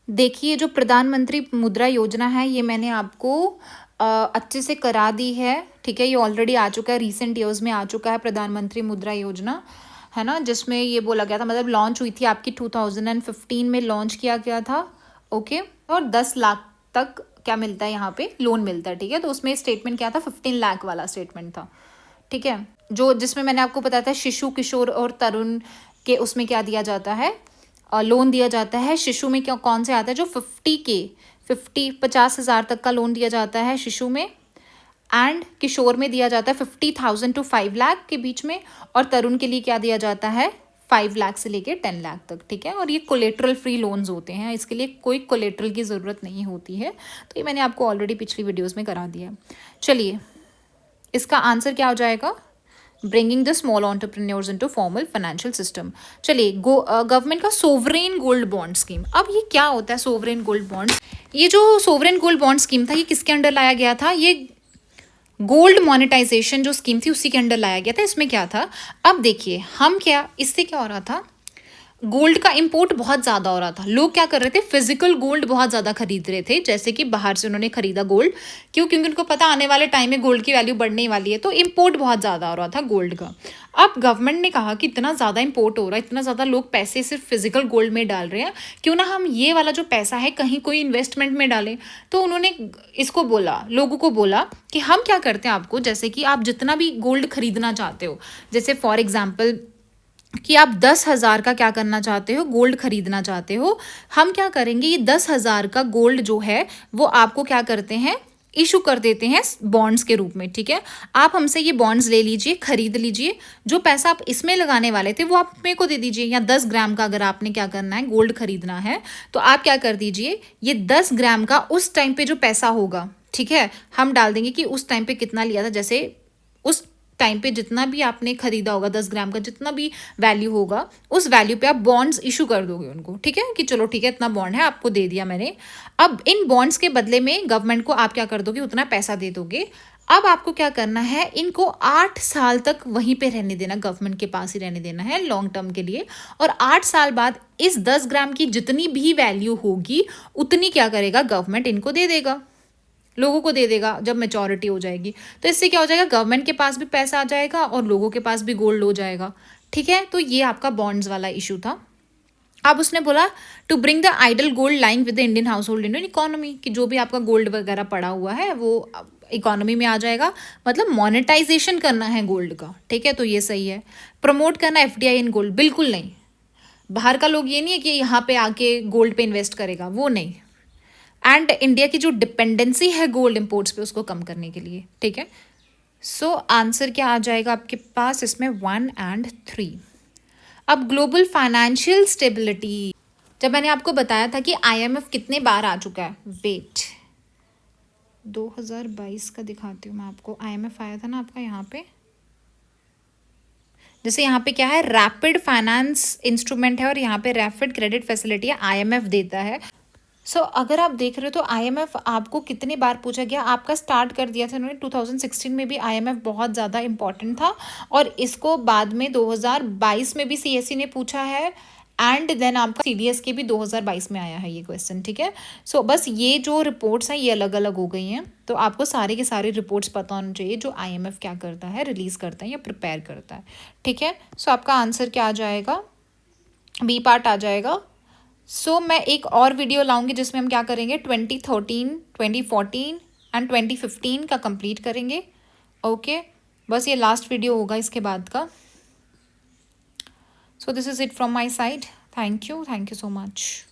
देखिए जो प्रधानमंत्री मुद्रा योजना है ये मैंने आपको अच्छे से करा दी है। ठीक है, ये ऑलरेडी आ चुका है, रिसेंट ईयर्स में आ चुका है प्रधानमंत्री मुद्रा योजना, है ना, जिसमें ये बोला गया था, मतलब लॉन्च हुई थी आपकी 2015 में लॉन्च किया गया था, ओके। और 10 लाख तक क्या मिलता है यहाँ पे, लोन मिलता है। ठीक है, तो उसमें स्टेटमेंट क्या था, 15 लाख वाला स्टेटमेंट था। ठीक है, जो जिसमें मैंने आपको बताया था शिशु, किशोर और तरुण के उसमें क्या दिया जाता है, लोन दिया जाता है। शिशु में क्या कौन से आता है, जो 50,000 तक का लोन दिया जाता है शिशु में। एंड किशोर में दिया जाता है 50,000 to 5 लाख के बीच में, और तरुण के लिए क्या दिया जाता है 5 लाख से लेके 10 लाख तक, ठीक है। और ये कोलेट्रल फ्री लोन्स होते हैं, इसके लिए कोई कोलेट्रल की ज़रूरत नहीं होती है। तो ये मैंने आपको ऑलरेडी पिछली वीडियोज़ में करा दिया है। चलिए इसका आंसर क्या हो जाएगा, bringing the small entrepreneurs into formal financial system. चलिए गवर्नमेंट का सोवरेन गोल्ड बॉन्ड स्कीम, अब ये क्या होता है सोवरेन गोल्ड बॉन्ड। ये जो सोवरेन गोल्ड बॉन्ड स्कीम था ये किसके अंडर लाया गया था, ये गोल्ड मोनेटाइजेशन जो स्कीम थी उसी के अंडर लाया गया था। इसमें क्या था, अब देखिए हम क्या, इससे क्या हो रहा था, गोल्ड का इंपोर्ट बहुत ज़्यादा हो रहा था। लोग क्या कर रहे थे, फिजिकल गोल्ड बहुत ज़्यादा खरीद रहे थे, जैसे कि बाहर से उन्होंने खरीदा गोल्ड, क्योंकि उनको पता आने वाले टाइम में गोल्ड की वैल्यू बढ़ने वाली है, तो इंपोर्ट बहुत ज़्यादा हो रहा था गोल्ड का। अब गवर्नमेंट ने कहा कि इतना ज़्यादा इंपोर्ट हो रहा है, इतना ज़्यादा लोग पैसे सिर्फ फिजिकल गोल्ड में डाल रहे हैं, क्यों ना हम ये वाला जो पैसा है कहीं कोई इन्वेस्टमेंट में डालें। तो उन्होंने इसको बोला, लोगों को बोला कि हम क्या करते हैं, आपको जैसे कि आप जितना भी गोल्ड खरीदना चाहते हो, जैसे फॉर एग्जाम्पल कि आप 10,000 का क्या करना चाहते हो, गोल्ड खरीदना चाहते हो, हम क्या करेंगे, ये 10,000 का गोल्ड जो है वो आपको क्या करते हैं, इशू कर देते हैं बॉन्ड्स के रूप में, ठीक है। आप हमसे ये बॉन्ड्स ले लीजिए, खरीद लीजिए, जो पैसा आप इसमें लगाने वाले थे वो आप मेरे को दे दीजिए। या 10 ग्राम का अगर आपने क्या करना है, गोल्ड खरीदना है, तो आप क्या कर दीजिए, ये 10 ग्राम का उस टाइम पे जो पैसा होगा, ठीक है, हम डाल देंगे कि उस टाइम पे कितना लिया था, जैसे उस टाइम पे जितना भी आपने खरीदा होगा 10 ग्राम का, जितना भी वैल्यू होगा उस वैल्यू पे आप बॉन्ड्स इशू कर दोगे उनको, ठीक है, कि चलो ठीक है इतना बॉन्ड है आपको दे दिया मैंने। अब इन बॉन्ड्स के बदले में गवर्नमेंट को आप क्या कर दोगे, उतना पैसा दे दोगे। अब आपको क्या करना है, इनको 8 साल तक वहीं पे रहने देना, गवर्नमेंट के पास ही रहने देना है लॉन्ग टर्म के लिए। और 8 साल बाद इस 10 ग्राम की जितनी भी वैल्यू होगी उतनी क्या करेगा, गवर्नमेंट इनको दे देगा, लोगों को दे देगा जब मेचोरिटी हो जाएगी। तो इससे क्या हो जाएगा, गवर्नमेंट के पास भी पैसा आ जाएगा और लोगों के पास भी गोल्ड हो जाएगा, ठीक है। तो ये आपका बॉन्ड्स वाला इशू था। अब उसने बोला to bring the idle gold lying with the Indian household Indian economy, कि जो भी आपका गोल्ड वगैरह पड़ा हुआ है वो इकोनॉमी में आ जाएगा, मतलब मोनेटाइजेशन करना है गोल्ड का, ठीक है। तो ये सही है। प्रमोट करना एफडीआई इन गोल्ड, बिल्कुल नहीं। बाहर का लोग ये नहीं है कि यहाँ पे आके गोल्ड पे इन्वेस्ट करेगा, वो नहीं। एंड इंडिया की जो डिपेंडेंसी है गोल्ड इंपोर्ट्स पे उसको कम करने के लिए, ठीक है। सो आंसर क्या आ जाएगा आपके पास इसमें 1 और 3। अब ग्लोबल फाइनेंशियल स्टेबिलिटी, जब मैंने आपको बताया था कि आईएमएफ कितने बार आ चुका है, वेट 2022 का दिखाती हूँ मैं आपको। आईएमएफ आया था ना आपका यहाँ पे, जैसे यहाँ पे क्या है, रैपिड फाइनेंस इंस्ट्रूमेंट है और यहाँ पे रैपिड क्रेडिट फैसिलिटी है, आईएमएफ देता है। सो अगर आप देख रहे हो तो आईएमएफ आपको कितने बार पूछा गया, आपका स्टार्ट कर दिया था उन्होंने 2016 में भी, आईएमएफ बहुत ज़्यादा इंपॉर्टेंट था। और इसको बाद में 2022 में भी सीएससी ने पूछा है, एंड देन आपका सीडीएस के भी 2022 में आया है ये क्वेश्चन, ठीक है। सो बस ये जो रिपोर्ट्स हैं ये अलग अलग हो गई हैं, तो आपको सारे के सारे रिपोर्ट्स पता होना चाहिए जो आईएमएफ क्या करता है, रिलीज़ करता है या प्रिपेयर करता है, ठीक है। सो आपका आंसर क्या आ जाएगा, बी पार्ट आ जाएगा। सो मैं एक और वीडियो लाऊंगी जिसमें हम क्या करेंगे, 2013, 2014 एंड 2015 का कंप्लीट करेंगे, ओके। बस ये लास्ट वीडियो होगा इसके बाद का। So this is it from my side, thank you so much.